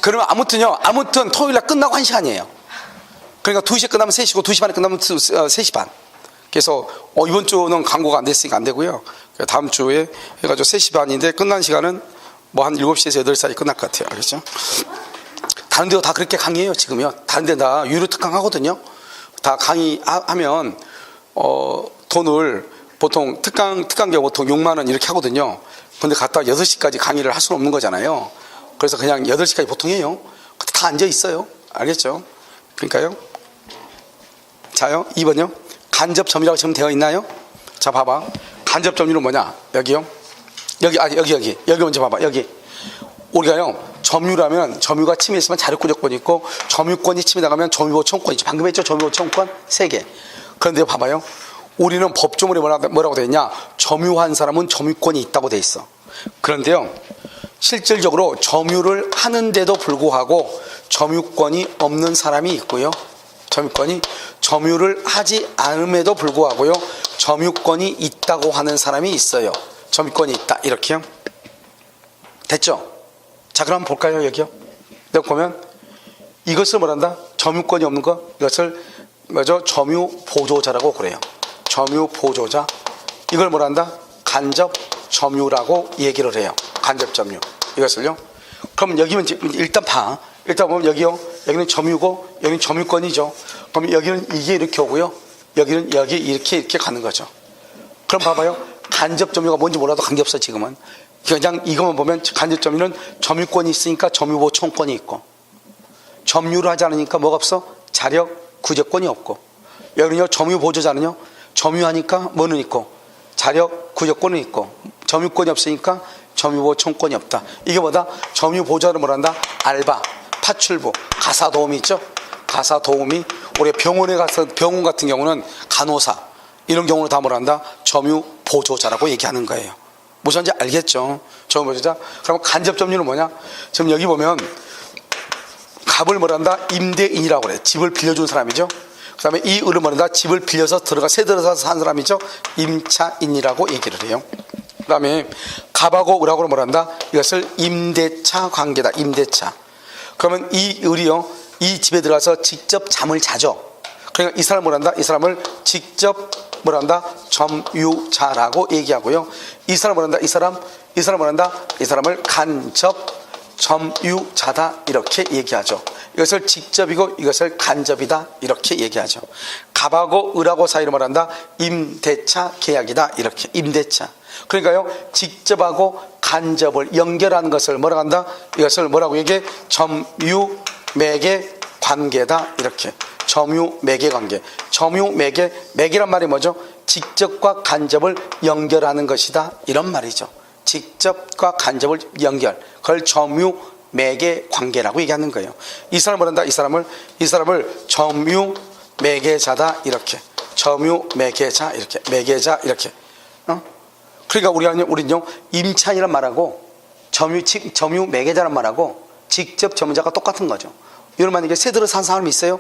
그러면 아무튼 토요일 날 끝나고 1시간이에요. 그러니까 2시에 끝나면 3시고 2시 반에 끝나면 3시 반. 그래서 이번 주는 광고가 안 됐으니까 안 되고요. 다음 주에 해가지고 3시 반인데 끝난 시간은 뭐 한 7시에서 8시 사이 끝날 것 같아요. 알겠죠? 다른 데도 다 그렇게 강의해요. 지금요. 다른 데 다 유료 특강 하거든요. 다 강의하면 돈을 보통 특강료 보통 6만 원 이렇게 하거든요. 근데 갔다가 6시까지 강의를 할 수는 없는 거잖아요. 그래서 그냥 8시까지 보통 해요. 그때 다 앉아 있어요. 알겠죠? 그러니까요. 자요, 2번요. 간접 점유라고 지금 되어 있나요? 자, 봐봐. 간접 점유는 뭐냐? 여기요. 여기 먼저 봐봐. 여기. 우리가요, 점유라면 점유가 침해했으면 자력구조권이 있고, 점유권이 침해당하면 점유보호 청구권이 있죠. 방금 했죠? 점유보호 청구권 3개. 그런데 봐봐요. 우리는 법조문에 뭐라고 되어 있냐? 점유한 사람은 점유권이 있다고 되어 있어. 그런데요, 실질적으로 점유를 하는데도 불구하고 점유권이 없는 사람이 있고요. 점유를 하지 않음에도 불구하고요, 점유권이 있다고 하는 사람이 있어요. 점유권이 있다. 이렇게요. 됐죠? 자, 그럼 볼까요? 여기요. 여기 보면 이것을 뭐란다? 점유권이 없는 거, 이것을 뭐죠? 점유보조자라고 그래요. 점유보조자. 이걸 뭐란다? 간접 점유라고 얘기를 해요. 간접 점유. 이것을요. 그럼 여기면 일단 봐. 일단 보면 여기요. 여기는 점유고 여기는 점유권이죠. 그럼 여기는 이게 이렇게 오고요. 여기는 여기 이렇게 가는 거죠. 그럼 봐봐요. 간접 점유가 뭔지 몰라도 관계없어 지금은. 그냥 이것만 보면 간접 점유는 점유권이 있으니까 점유보호 청구권이 있고, 점유를 하지 않으니까 뭐가 없어? 자력 구제권이 없고, 여기는요 점유보조자는요 점유하니까 뭐는 있고 자력 구제권은 있고, 점유권이 없으니까 점유보호 청구권이 없다. 이게 뭐다? 점유보조자를 뭐란다? 알바, 파출부, 가사도우미 있죠? 가사도우미. 우리가 병원에 가서 병원 같은 경우는 간호사 이런 경우는 다 뭐란다? 점유보조자라고 얘기하는 거예요. 무슨지 알겠죠? 점유보조자. 그럼 간접 점유는 뭐냐? 지금 여기 보면 갑을 뭐란다? 임대인이라고 그래. 집을 빌려준 사람이죠. 그 다음에 이 을을 뭐란다? 집을 빌려서 새 들어가서 산 사람이죠. 임차인이라고 얘기를 해요. 그 다음에 갑하고 을하고는 뭐란다? 이것을 임대차 관계다. 임대차. 그러면 이 을이요, 이 집에 들어가서 직접 잠을 자죠. 그러니까 이 사람을 뭐란다? 이 사람을 직접 뭐란다? 점유자라고 얘기하고요. 이 사람 뭐란다? 이 사람 뭐란다? 이 사람을 간접 점유자다 이렇게 얘기하죠. 이것을 직접이고 이것을 간접이다 이렇게 얘기하죠. 갑하고 을하고 사이를 말한다? 임대차 계약이다 이렇게. 임대차. 그러니까요, 직접하고 간접을 연결하는 것을 뭐라고 한다? 이것을 뭐라고 얘기해? 점유매개 관계다 이렇게. 점유매개 관계. 매개란 말이 뭐죠? 직접과 간접을 연결하는 것이다 이런 말이죠. 직접과 간접을 연결, 그걸 점유매개 관계라고 얘기하는 거예요. 이 사람을 뭐란다? 이 사람을 점유매개자다 이렇게. 점유매개자 이렇게. 매개자 이렇게. 그러니까 우리는요 임차인이란 말하고 점유매개자란 말하고 직접 점유자가 똑같은 거죠. 여러분 만약에 새 들어 산 사람이 있어요.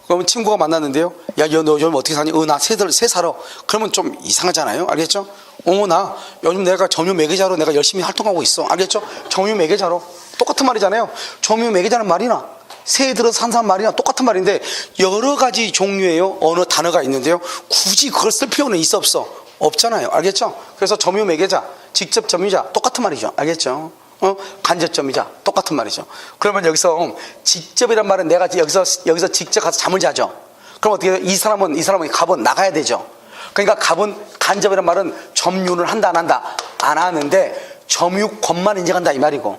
그러면 친구가 만났는데요, 야, 너 요즘 어떻게 사니? 나 새 살아. 그러면 좀 이상하잖아요. 알겠죠? 나 요즘 내가 점유매개자로 내가 열심히 활동하고 있어. 알겠죠? 점유매개자로. 똑같은 말이잖아요. 점유매개자는 말이나 새 들어 산 사람 말이나 똑같은 말인데 여러 가지 종류의 언어 단어가 있는데요, 굳이 그걸 쓸 필요는 있어 없어? 없잖아요. 알겠죠? 그래서 점유매개자, 직접 점유자 똑같은 말이죠. 알겠죠? 간접 점유자 똑같은 말이죠. 그러면 여기서 직접이란 말은 내가 여기서 직접 가서 잠을 자죠. 그럼 어떻게 해요? 이 사람은 갑은 나가야 되죠. 그러니까 갑은 간접이란 말은 점유를 한다 안 한다? 안 하는데 점유권만 인정한다 이 말이고,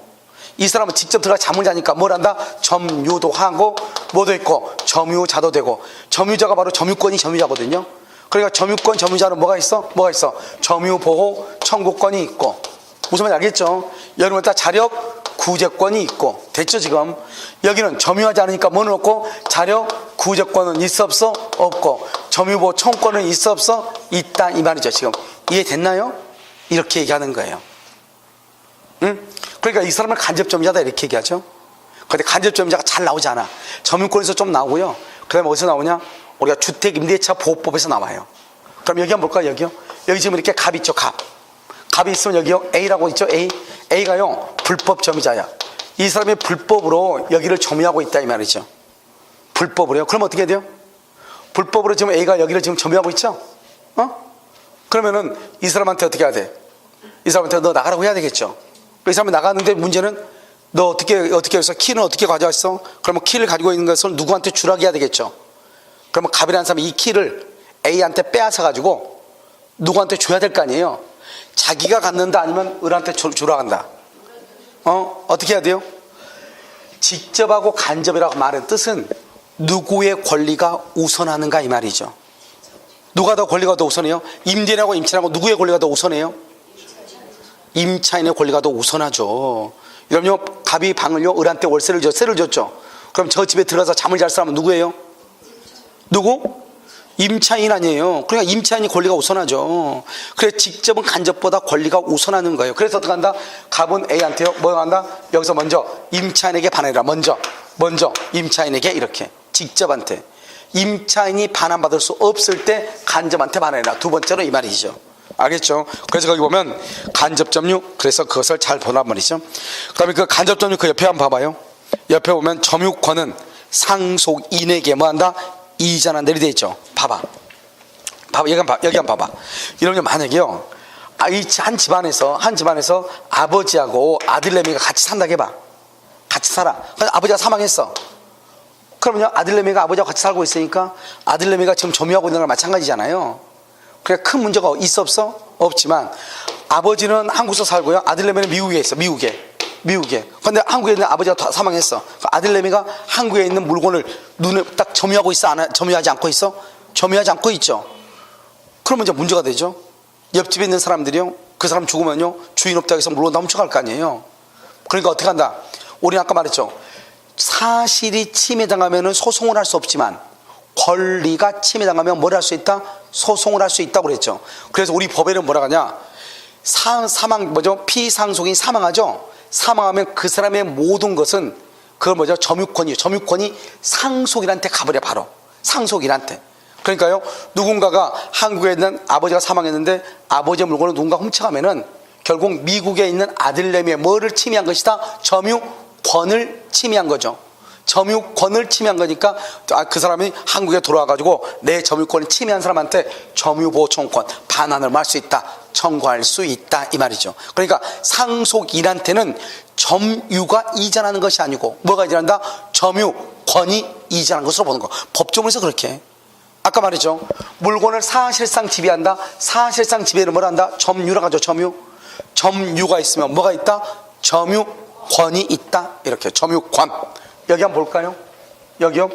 이 사람은 직접 들어가 잠을 자니까 뭘 한다? 점유도 하고 뭐도 있고 점유자도 되고, 점유자가 바로 점유권이 점유자거든요. 그러니까 점유권 점유자는 뭐가 있어? 점유보호 청구권이 있고, 무슨 말인지 알겠죠? 여러분 다 자력 구제권이 있고. 됐죠 지금? 여기는 점유하지 않으니까 뭐는 없고, 자력 구제권은 있어 없어? 없고, 점유보호 청구권은 있어 없어? 있다 이 말이죠. 지금 이해됐나요? 이렇게 얘기하는 거예요. 응? 그러니까 이 사람을 간접 점유자다 이렇게 얘기하죠. 근데 간접 점유자가 잘 나오지 않아. 점유권에서 좀 나오고요. 그 다음에 어디서 나오냐? 우리가 주택임대차 보호법에서 나와요. 그럼 여기 한번 볼까요? 여기 지금 이렇게 갑 있죠. 갑이 있으면 여기요 A라고 있죠. A가요 불법 점유자야. 이 사람이 불법으로 여기를 점유하고 있다 이 말이죠. 불법으로요. 그럼 어떻게 돼요? 불법으로 지금 A가 여기를 지금 점유하고 있죠. 그러면은 이 사람한테 어떻게 해야 돼? 이 사람한테 너 나가라고 해야 되겠죠. 이 사람이 나가는데 문제는 너 어떻게 해서 키는 어떻게 가져왔어? 그러면 키를 가지고 있는 것을 누구한테 주라고 해야 되겠죠. 그러면 갑이라는 사람이 이 키를 A한테 빼앗아 가지고 누구한테 줘야 될 거 아니에요. 자기가 갖는다 아니면 을한테 주러 간다. 어떻게 해야 돼요? 직접하고 간접이라고 말하는 뜻은 누구의 권리가 우선하는가 이 말이죠. 누가 더 권리가 더 우선해요? 임대인하고 임차인하고 누구의 권리가 더 우선해요? 임차인의 권리가 더 우선하죠. 여러분요, 갑이 방을요, 을한테 월세를 세를 줬죠. 그럼 저 집에 들어가서 잠을 잘 사람은 누구예요? 누구? 임차인 아니에요. 그러니까 임차인이 권리가 우선하죠. 그래서 직접은 간접보다 권리가 우선하는 거예요. 그래서 어떻게 한다? 갑은 A한테요, 뭐 한다? 여기서 먼저 임차인에게 반해라. 먼저 임차인에게 이렇게 직접한테. 임차인이 반환받을 수 없을 때 간접한테 반해라. 두 번째로 이 말이죠. 알겠죠? 그래서 거기 보면 간접점유, 그래서 그것을 잘 보란 말이죠. 그 다음에 그 간접점유 그 옆에 한번 봐봐요. 옆에 보면 점유권은 상속인에게 뭐 한다? 이전한 대로 되어 있죠. 봐봐. 여기 한번 봐봐. 이런 게 만약에요, 한 집안에서 아버지하고 아들내미가 같이 산다고 해봐. 같이 살아. 그래서 아버지가 사망했어. 그러면요, 아들내미가 아버지하고 같이 살고 있으니까 아들내미가 지금 점유하고 있는 거랑 마찬가지잖아요. 그래, 큰 문제가 있어 없어? 없지만 아버지는 한국에서 살고요, 아들내미는 미국에 있어. 미국에. 근데 한국에 있는 아버지가 사망했어. 아들내미가 한국에 있는 물건을 눈에 딱 점유하고 있어? 점유하지 않고 있어? 점유하지 않고 있죠. 그러면 이제 문제가 되죠. 옆집에 있는 사람들이요, 그 사람 죽으면요, 주인 없다고 해서 물건 다 훔쳐갈 거 아니에요. 그러니까 어떻게 한다? 우리는 아까 말했죠. 사실이 침해당하면 소송을 할 수 없지만 권리가 침해당하면 뭘 할 수 있다? 소송을 할 수 있다고 그랬죠. 그래서 우리 법에는 뭐라 하냐? 피상속인이 사망하죠. 사망하면 그 사람의 모든 것은 그걸 점유권이에요. 점유권이 상속인한테 가버려. 바로 상속인한테. 그러니까요, 누군가가 한국에 있는 아버지가 사망했는데 아버지의 물건을 누군가 훔쳐가면은 결국 미국에 있는 아들내미의 뭐를 침해한 것이다? 점유권을 침해한 거죠. 점유권을 침해한 거니까 그 사람이 한국에 돌아와가지고 내 점유권을 침해한 사람한테 점유보존권 반환을 할 수 있다, 청구할 수 있다 이 말이죠. 그러니까 상속인한테는 점유가 이전하는 것이 아니고 뭐가 이전한다? 점유권이 이전한 것으로 보는 거. 법조문에서 그렇게. 아까 말했죠. 물건을 사실상 지배한다. 사실상 지배를 뭐라 한다? 점유라고 하죠. 점유가 있으면 뭐가 있다? 점유권이 있다. 이렇게 점유권. 여기 한번 볼까요? 여기요?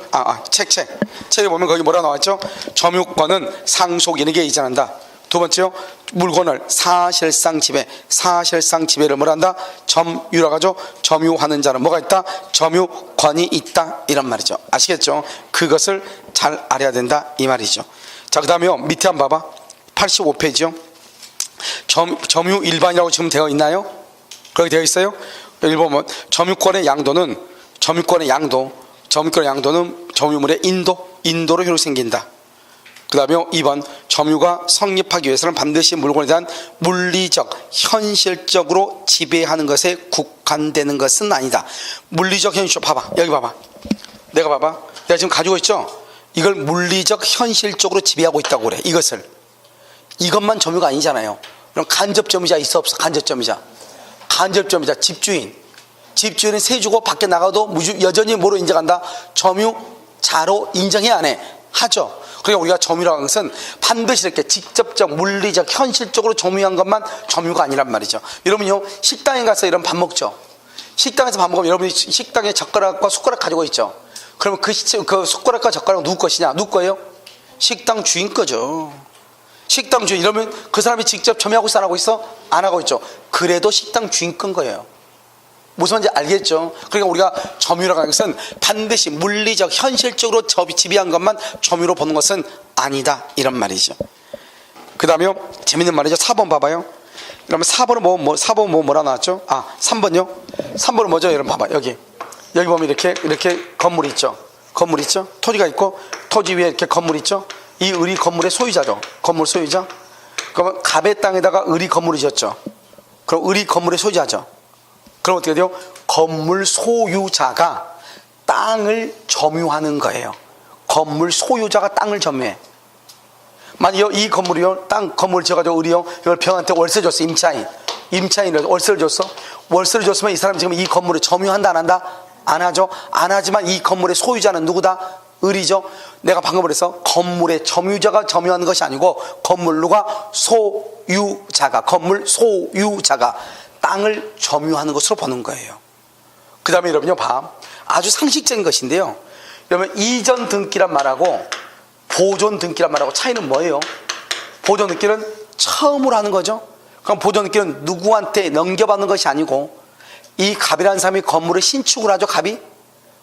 책에 보면 거기 뭐라 나왔죠? 점유권은 상속인에게 이전한다. 두 번째요, 물건을 사실상 지배를 뭐라 한다? 점유라고 하죠. 점유하는 자는 뭐가 있다? 점유권이 있다 이런 말이죠. 아시겠죠? 그것을 잘 알아야 된다 이 말이죠. 자, 그 다음에요, 밑에 한번 봐봐. 85페이지요. 점유 일반이라고 지금 되어 있나요? 거기 되어 있어요? 여기 보면 점유권의 양도는 점유물의 인도로 효력이 생긴다. 그 다음에 2번, 점유가 성립하기 위해서는 반드시 물건에 대한 물리적, 현실적으로 지배하는 것에 국한되는 것은 아니다. 물리적, 현실적. 봐봐. 여기 봐봐. 내가 지금 가지고 있죠? 이걸 물리적, 현실적으로 지배하고 있다고 그래. 이것만 점유가 아니잖아요. 그럼 간접점유자 있어 없어? 간접점유자, 집주인은 세 주고 밖에 나가도 여전히 뭐로 인정한다? 점유자로 인정해 안 해? 하죠. 그러니까 우리가 점유라는 것은 반드시 이렇게 직접적, 물리적, 현실적으로 점유한 것만 점유가 아니란 말이죠. 여러분요, 식당에 가서 이런 밥 먹죠. 식당에서 밥 먹으면 여러분이 식당에 젓가락과 숟가락 가지고 있죠. 그러면 그 숟가락과 젓가락 누구 것이냐? 누구 거예요? 식당 주인 거죠. 식당 주인. 이러면 그 사람이 직접 점유하고 있어 안 하고 있어? 안 하고 있죠. 그래도 식당 주인 건 거예요. 무슨 말인지 알겠죠? 그러니까 우리가 점유라고 하는 것은 반드시 물리적, 현실적으로 지배한 것만 점유로 보는 것은 아니다 이런 말이죠. 그 다음에 재밌는 말이죠. 4번 봐봐요. 그러면 4번은 뭐라 나왔죠? 3번요? 3번은 뭐죠? 여러분 봐봐. 여기 보면 이렇게 건물이 있죠. 토지가 있고 토지 위에 이렇게 건물이 있죠. 이 을이 건물의 소유자죠. 건물 소유자. 그러면 갑의 땅에다가 을이 건물을 지었죠. 그럼 을이 건물의 소유자죠. 그럼 어떻게 돼요? 건물 소유자가 땅을 점유하는 거예요. 건물 소유자가 땅을 점유해. 만약 이 건물이요, 건물을 지어가지고 을이요, 이걸 병한테 월세 줬어. 임차인이 월세를 줬어. 월세를 줬으면 이 사람이 지금 이 건물을 점유한다 안 한다? 안 하죠. 안 하지만 이 건물의 소유자는 누구다? 을이죠. 내가 방금 그래서 건물의 점유자가 점유하는 것이 아니고 건물 소유자가 땅을 점유하는 것으로 보는 거예요. 그 다음에 여러분요, 아주 상식적인 것인데요. 그러면 이전 등기란 말하고 보존 등기란 말하고 차이는 뭐예요? 보존 등기는 처음으로 하는 거죠. 그럼 보존 등기는 누구한테 넘겨받는 것이 아니고 이 갑이라는 사람이 건물을 신축을 하죠. 갑이.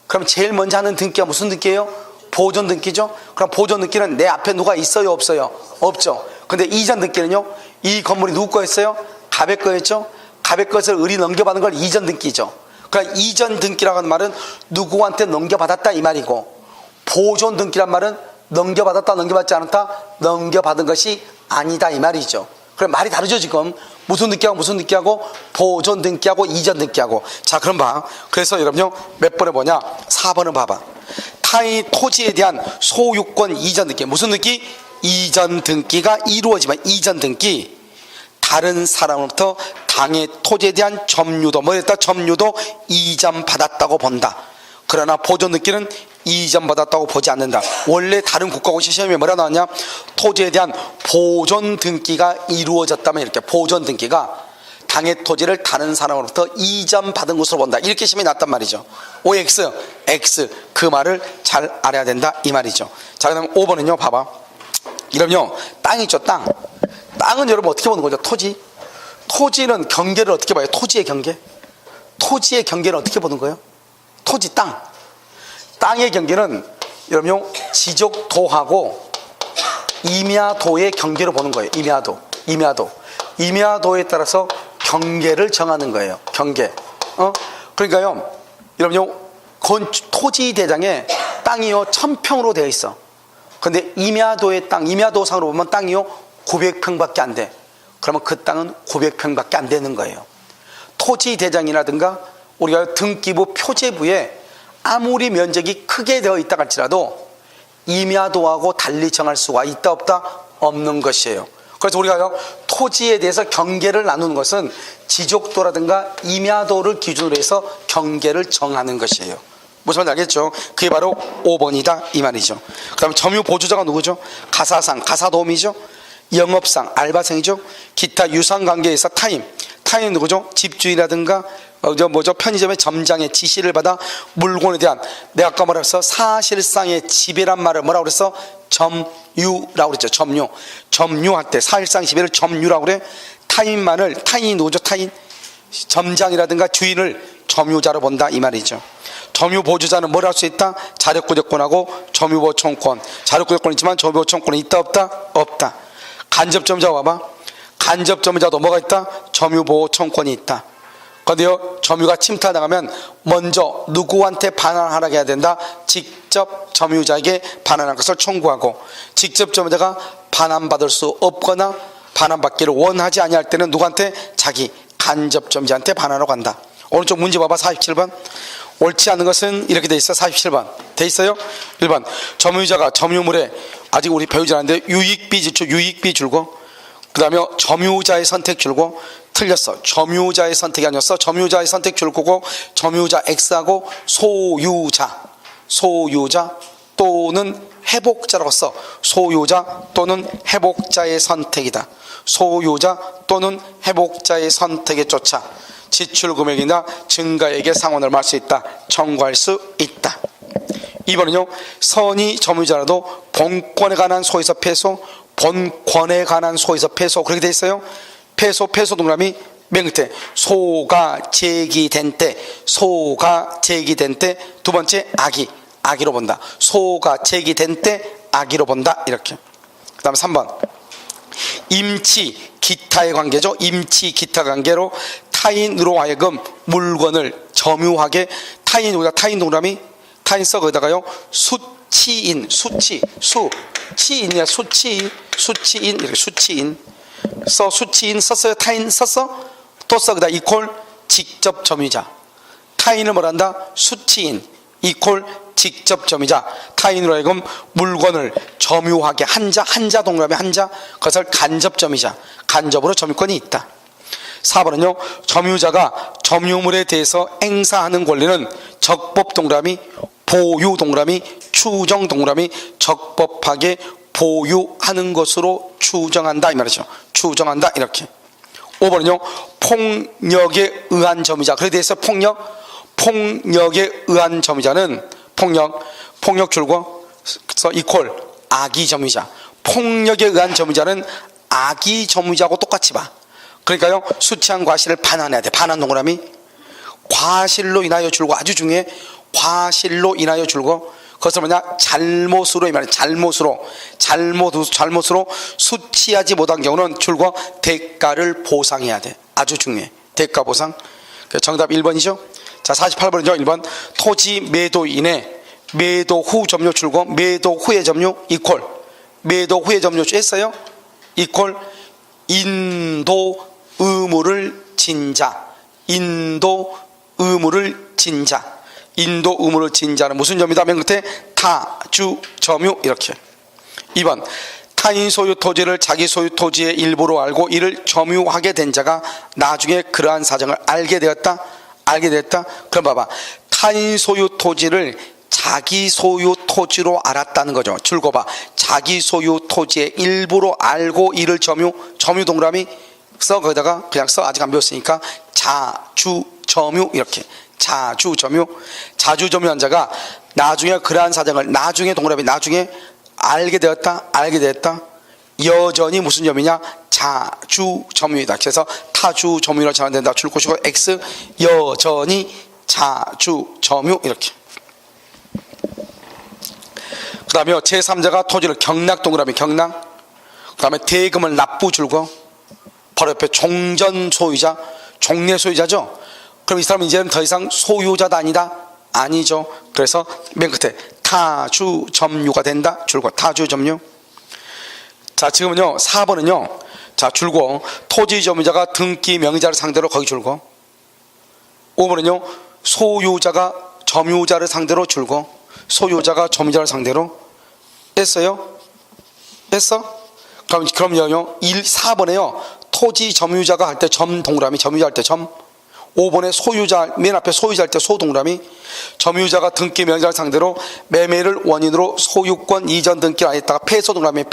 그럼 제일 먼저 하는 등기가 무슨 등기예요? 보존 등기죠. 그럼 보존 등기는 내 앞에 누가 있어요? 없어요? 없죠. 근데 이전 등기는요, 이 건물이 누구 거였어요? 갑의 거였죠. 갑의 것을 을이 넘겨받는 걸 이전 등기죠. 그러니까 이전 등기라고 하는 말은 누구한테 넘겨받았다 이 말이고, 보존 등기란 말은 넘겨받았다 넘겨받지 않았다 넘겨받은 것이 아니다 이 말이죠. 그럼 말이 다르죠. 지금 무슨 등기하고 무슨 등기하고 보존 등기하고 이전 등기하고. 자, 그럼 봐. 그래서 여러분요, 몇 번에 뭐냐? 4번을 봐봐. 타인 토지에 대한 소유권 이전 등기. 무슨 등기? 이전 등기가 이루어지면 이전 등기. 다른 사람으로부터 당의 토지에 대한 점유도, 뭐랬다? 점유도 이전 받았다고 본다. 그러나 보존 등기는 이전 받았다고 보지 않는다. 원래 다른 국가고시 시험에 뭐라 나왔냐? 토지에 대한 보존 등기가 이루어졌다면, 이렇게 보존 등기가 당의 토지를 다른 사람으로부터 이전 받은 것으로 본다. 이렇게 시험이 났단 말이죠. OX, X, 그 말을 잘 알아야 된다 이 말이죠. 자, 그다음 5번은요, 봐봐. 이러면요, 땅 있죠, 땅. 땅은 여러분 어떻게 보는 거죠? 토지. 토지는 경계를 어떻게 봐요? 토지의 경계. 토지의 경계는 어떻게 보는 거예요? 토지, 땅. 땅의 경계는 여러분 지적도하고 임야도의 경계로 보는 거예요. 임야도에 따라서 경계를 정하는 거예요. 경계. 그러니까요, 여러분 토지 대장에 땅이요 1000평으로 되어 있어. 근데 임야도의 땅, 임야도상으로 보면 땅이요 900평밖에 안 돼. 그러면 그 땅은 900평밖에 안 되는 거예요. 토지 대장이라든가 우리가 등기부 표제부에 아무리 면적이 크게 되어 있다 할지라도 임야도하고 달리 정할 수가 있다 없다? 없는 것이에요. 그래서 우리가 토지에 대해서 경계를 나누는 것은 지적도라든가 임야도를 기준으로 해서 경계를 정하는 것이에요. 무슨 말인지 알겠죠? 그게 바로 5번이다 이 말이죠. 그 다음에 점유 보조자가 누구죠? 가사상, 가사도우미죠. 영업상, 알바생이죠. 기타 유상관계에서 타인 누구죠? 집주인이라든가 편의점의 점장의 지시를 받아 물건에 대한, 내가 아까 말했어 사실상의 지배란 말을 뭐라고 그랬어? 점유라고 그랬죠. 점유할 때 사실상 지배를 점유라고 그래. 타인이 누구죠? 타인, 점장이라든가 주인을 점유자로 본다 이 말이죠. 점유보조자는 뭘 할 수 있다? 자력구조권하고 점유보청권. 자력구조권 있지만 점유보청권은 있다 없다? 없다. 간접점유자 봐봐. 간접점유자도 뭐가 있다? 점유보청권이 있다. 그런데요, 점유가 침탈당하면 먼저 누구한테 반환하라고 해야 된다? 직접 점유자에게 반환할 것을 청구하고, 직접 점유자가 반환받을 수 없거나 반환받기를 원하지 아니할 때는 누구한테? 자기 간접 점유자한테 반환하러 간다. 오른쪽 문제 봐봐. 47번. 옳지 않은 것은 이렇게 돼 있어. 47번 돼 있어요. 1번 점유자가 점유물에, 아직 우리 배우지 않았는데 유익비 지출, 유익비 줄고, 그 다음에 점유자의 선택 줄고. 틀렸어. 점유자의 선택이 아니었어. 점유자의 선택 줄 거고, 점유자 X하고 소유자 또는 회복자라고 써. 소유자 또는 회복자의 선택이다. 소유자 또는 회복자의 선택에 쫓아 지출 금액이나 증가액의 상환을 할 수 있다. 청구할 수 있다. 2번은요, 선의 점유자라도 본권에 관한 소에서 패소, 본권에 관한 소에서 패소, 그렇게 돼 있어요. 패소 동그라미 맨 끝에 소가 제기된 때, 두 번째 악의로 본다. 소가 제기된 때 악의로 본다. 이렇게. 그 다음에 3번 임치 기타의 관계죠. 임치 기타 관계로 타인으로 하여금 물건을 점유하게, 타인 동그라미, 타인 써 거기다가요 수치인 이렇게 수치인 써. 수치인 썼어요. 타인 썼어? 또 써. 그다 이퀄 직접 점유자. 타인을 뭐란다? 수치인 이퀄 직접 점유자. 타인으로 하여금 물건을 점유하게 한자 동그라미 한자, 그것을 간접 점유자. 간접으로 점유권이 있다. 4번은요, 점유자가 점유물에 대해서 행사하는 권리는 적법 동그라미, 보유 동그라미, 추정 동그라미, 적법하게 보유하는 것으로 추정한다 이 말이죠. 추정한다 이렇게. 5번은요, 폭력에 의한 점유자. 그에 대해서 폭력에 의한 점유자는 폭력 줄고 그래서 이퀄 악의 점유자. 폭력에 의한 점유자는 악의 점유자하고 똑같이 봐. 그러니까요, 수치한 과실을 반환해야 돼. 반환 동그라미. 과실로 인하여 줄고, 아주 중요해. 과실로 인하여 줄고, 그것은 뭐냐? 잘못으로 이 말이야. 잘못으로 수치하지 못한 경우는 줄고 대가를 보상해야 돼. 아주 중요해. 대가 보상. 정답 1번이죠. 자, 48번이죠. 1번. 토지 매도인의 매도 후 점유 줄고 매도 후의 점유 이퀄 매도 후의 점유 했어요. 이퀄 인도 의무를 진 자. 인도 의무를 진 자. 인도 의무를 진 자는 무슨 점이다? 맨 끝에 타주 점유 이렇게. 2번. 타인 소유 토지를 자기 소유 토지의 일부로 알고 이를 점유하게 된 자가 나중에 그러한 사정을 알게 되었다. 그럼 봐봐. 타인 소유 토지를 자기 소유 토지로 알았다는 거죠. 줄거봐. 자기 소유 토지의 일부로 알고 이를 점유 동그라미 써. 거기다가 그냥 써. 아직 안 배웠으니까 자주 점유 이렇게. 자주 점유한 자가 나중에 그러한 사정을 나중에 동그라미 나중에 알게 되었다. 여전히 무슨 점이냐? 자주 점유이다. 그래서 타주 점유로 전환된다. 줄 것이고 X 여전히 자주 점유 이렇게. 그 다음에 제3자가 토지를 경락 동그라미 경락. 그 다음에 대금을 납부 줄고 바로 옆에 종전 소유자 종래 소유자죠. 그럼 이 사람은 이제는 더 이상 소유자도 아니다? 아니죠. 그래서 맨 끝에 타주 점유가 된다. 줄고 타주 점유. 자, 지금은요 4번은요 자 줄고 토지 점유자가 등기 명의자를 상대로 거기 줄고 5번은요 소유자가 점유자를 상대로 줄고 소유자가 점유자를 상대로 했어요? 그럼요 4번에요 토지 점유자가 할 때 점 동그라미 점유자 할 때 점 5번에 소유자 맨 앞에 소유자 할 때 소 동그라미 점유자가 등기 명의자를 상대로 매매를 원인으로 소유권 이전 등기를 안 했다가 패소 동그라미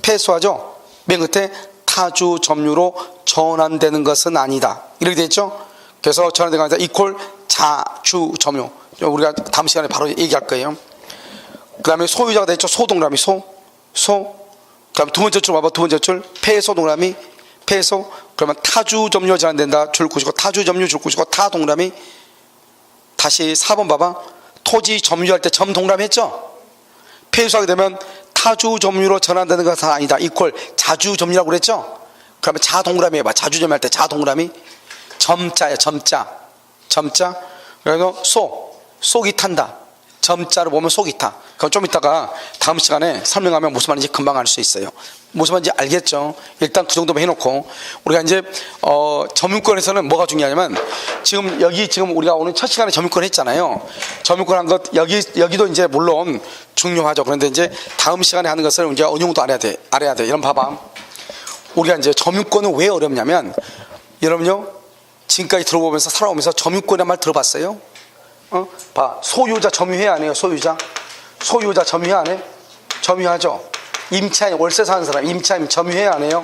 패소하죠. 맨 끝에 타주 점유로 전환되는 것은 아니다. 이렇게 되어 있죠. 그래서 전환되는 것은 이퀄 자주 점유. 우리가 다음 시간에 바로 얘기할 거예요. 그 다음에 소유자가 되어 있죠. 소 동그라미 소. 그 다음에 두 번째 줄 봐봐. 두 번째 줄 패소 동그라미 패소. 그러면 타주 점유가 전환된다. 줄 것이고 타주 점유 줄 것이고 타 동그라미. 다시 4번 봐봐. 토지 점유할 때 점 동그라미 했죠. 패소하게 되면 타주 점유로 전환되는 것은 아니다. 이퀄 자주 점유라고 그랬죠. 그러면 자 동그라미 해봐. 자주 점유할 때 자 동그라미 점자야. 점자. 그래서 속이 탄다. 점자를 보면 속이 타. 그럼 좀 이따가 다음 시간에 설명하면 무슨 말인지 금방 알 수 있어요. 무슨 말인지 알겠죠. 일단 그 정도만 해놓고 우리가 이제 점유권에서는 뭐가 중요하냐면 지금 우리가 오늘 첫 시간에 점유권 했잖아요. 점유권 한 것 여기도 이제 물론 중요하죠. 그런데 이제 다음 시간에 하는 것을 이제 응용도 알아야 돼. 이런 봐봐. 우리가 이제 점유권은 왜 어렵냐면 여러분요 지금까지 들어보면서 살아오면서 점유권이란 말 들어봤어요? 봐. 소유자 점유해 안 해요? 소유자 점유해 안 해? 점유하죠. 임차인 월세 사는 사람 임차인 점유해 안 해요?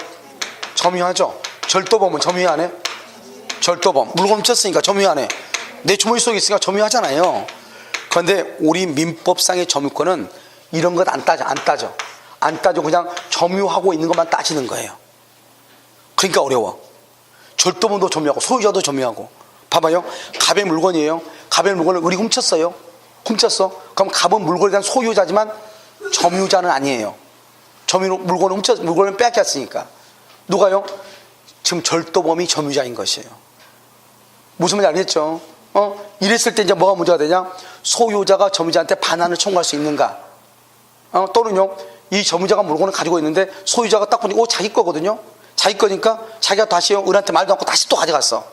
점유하죠. 절도범은 점유해 안 해? 절도범 물건 훔쳤으니까 점유해 안 해? 내 주머니 속에 있으니까 점유하잖아요. 그런데 우리 민법상의 점유권은 이런 것 안 따져 그냥 점유하고 있는 것만 따지는 거예요. 그러니까 어려워. 절도범도 점유하고 소유자도 점유하고. 봐봐요. 갑의 물건이에요. 갑의 물건을 우리 훔쳤어. 그럼 갑은 물건에 대한 소유자지만 점유자는 아니에요. 물건을 빼앗겼으니까. 누가요? 지금 절도범이 점유자인 것이에요. 무슨 말인지 알겠죠? 이랬을 때 이제 뭐가 문제가 되냐? 소유자가 점유자한테 반환을 청구할 수 있는가? 또는요, 이 점유자가 물건을 가지고 있는데 소유자가 딱 보니까 자기 거거든요. 자기 거니까 자기가 다시 은한테 말도 않고 다시 또 가져갔어.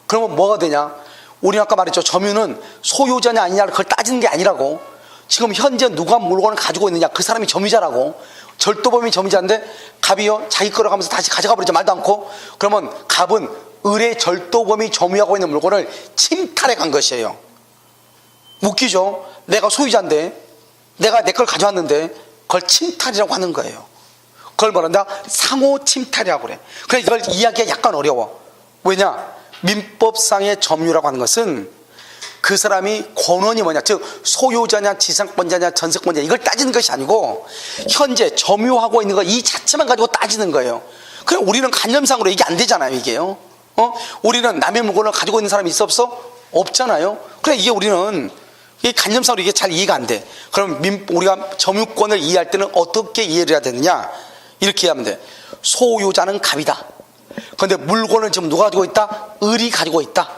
그러면 뭐가 되냐? 우리 아까 말했죠. 점유는 소유자냐 아니냐를 그걸 따지는 게 아니라고. 지금 현재 누가 물건을 가지고 있느냐 그 사람이 점유자라고. 절도범이 점유자인데 갑이요 자기 거로 가면서 다시 가져가 버리죠. 말도 않고. 그러면 갑은 을의 절도범이 점유하고 있는 물건을 침탈해 간 것이에요. 웃기죠. 내가 소유자인데 내가 내 걸 가져왔는데 그걸 침탈이라고 하는 거예요. 그걸 말한다 상호 침탈이라고 그래. 그러니까 이걸 이해하기가 약간 어려워. 왜냐? 민법상의 점유라고 하는 것은 그 사람이 권원이 뭐냐, 즉 소유자냐 지상권자냐 전세권자 이걸 따지는 것이 아니고 현재 점유하고 있는 거 이 자체만 가지고 따지는 거예요. 그럼 우리는 관념상으로 이게 안 되잖아요. 이게요. 우리는 남의 물건을 가지고 있는 사람이 있어 없어? 없잖아요. 그래 이게 우리는 이 관념상으로 이게 잘 이해가 안 돼. 그럼 우리가 점유권을 이해할 때는 어떻게 이해를 해야 되느냐? 이렇게 이해하면 돼. 소유자는 갑이다. 그런데 물건을 지금 누가 가지고 있다? 을이 가지고 있다.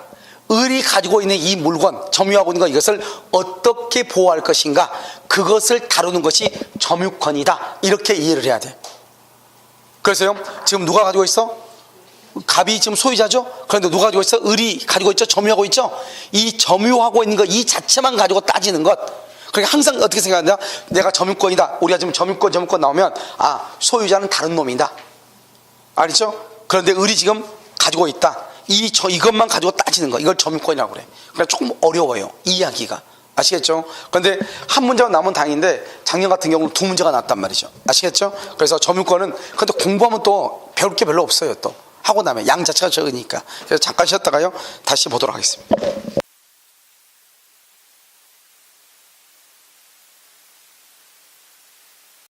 을이 가지고 있는 이 물건, 점유하고 있는 것, 이것을 어떻게 보호할 것인가, 그것을 다루는 것이 점유권이다. 이렇게 이해를 해야 돼. 그래서요, 지금 누가 가지고 있어? 갑이 지금 소유자죠? 그런데 누가 가지고 있어? 을이 가지고 있죠? 점유하고 있죠? 이 점유하고 있는 것 이 자체만 가지고 따지는 것. 그러니까 항상 어떻게 생각하냐? 내가 점유권이다. 우리가 지금 점유권 나오면 소유자는 다른 놈이다. 알겠죠? 그런데 을이 지금 가지고 있다. 이것만 가지고 따지는 거. 이걸 점유권이라고 그래. 그러니까 조금 어려워요. 이해하기가. 아시겠죠? 그런데 한 문제가 나오면 다행인데 작년 같은 경우는 두 문제가 났단 말이죠. 아시겠죠? 그래서 점유권은 근데 공부하면 또 배울 게 별로 없어요. 또 하고 나면 양 자체가 적으니까. 그래서 잠깐 쉬었다가요 다시 보도록 하겠습니다.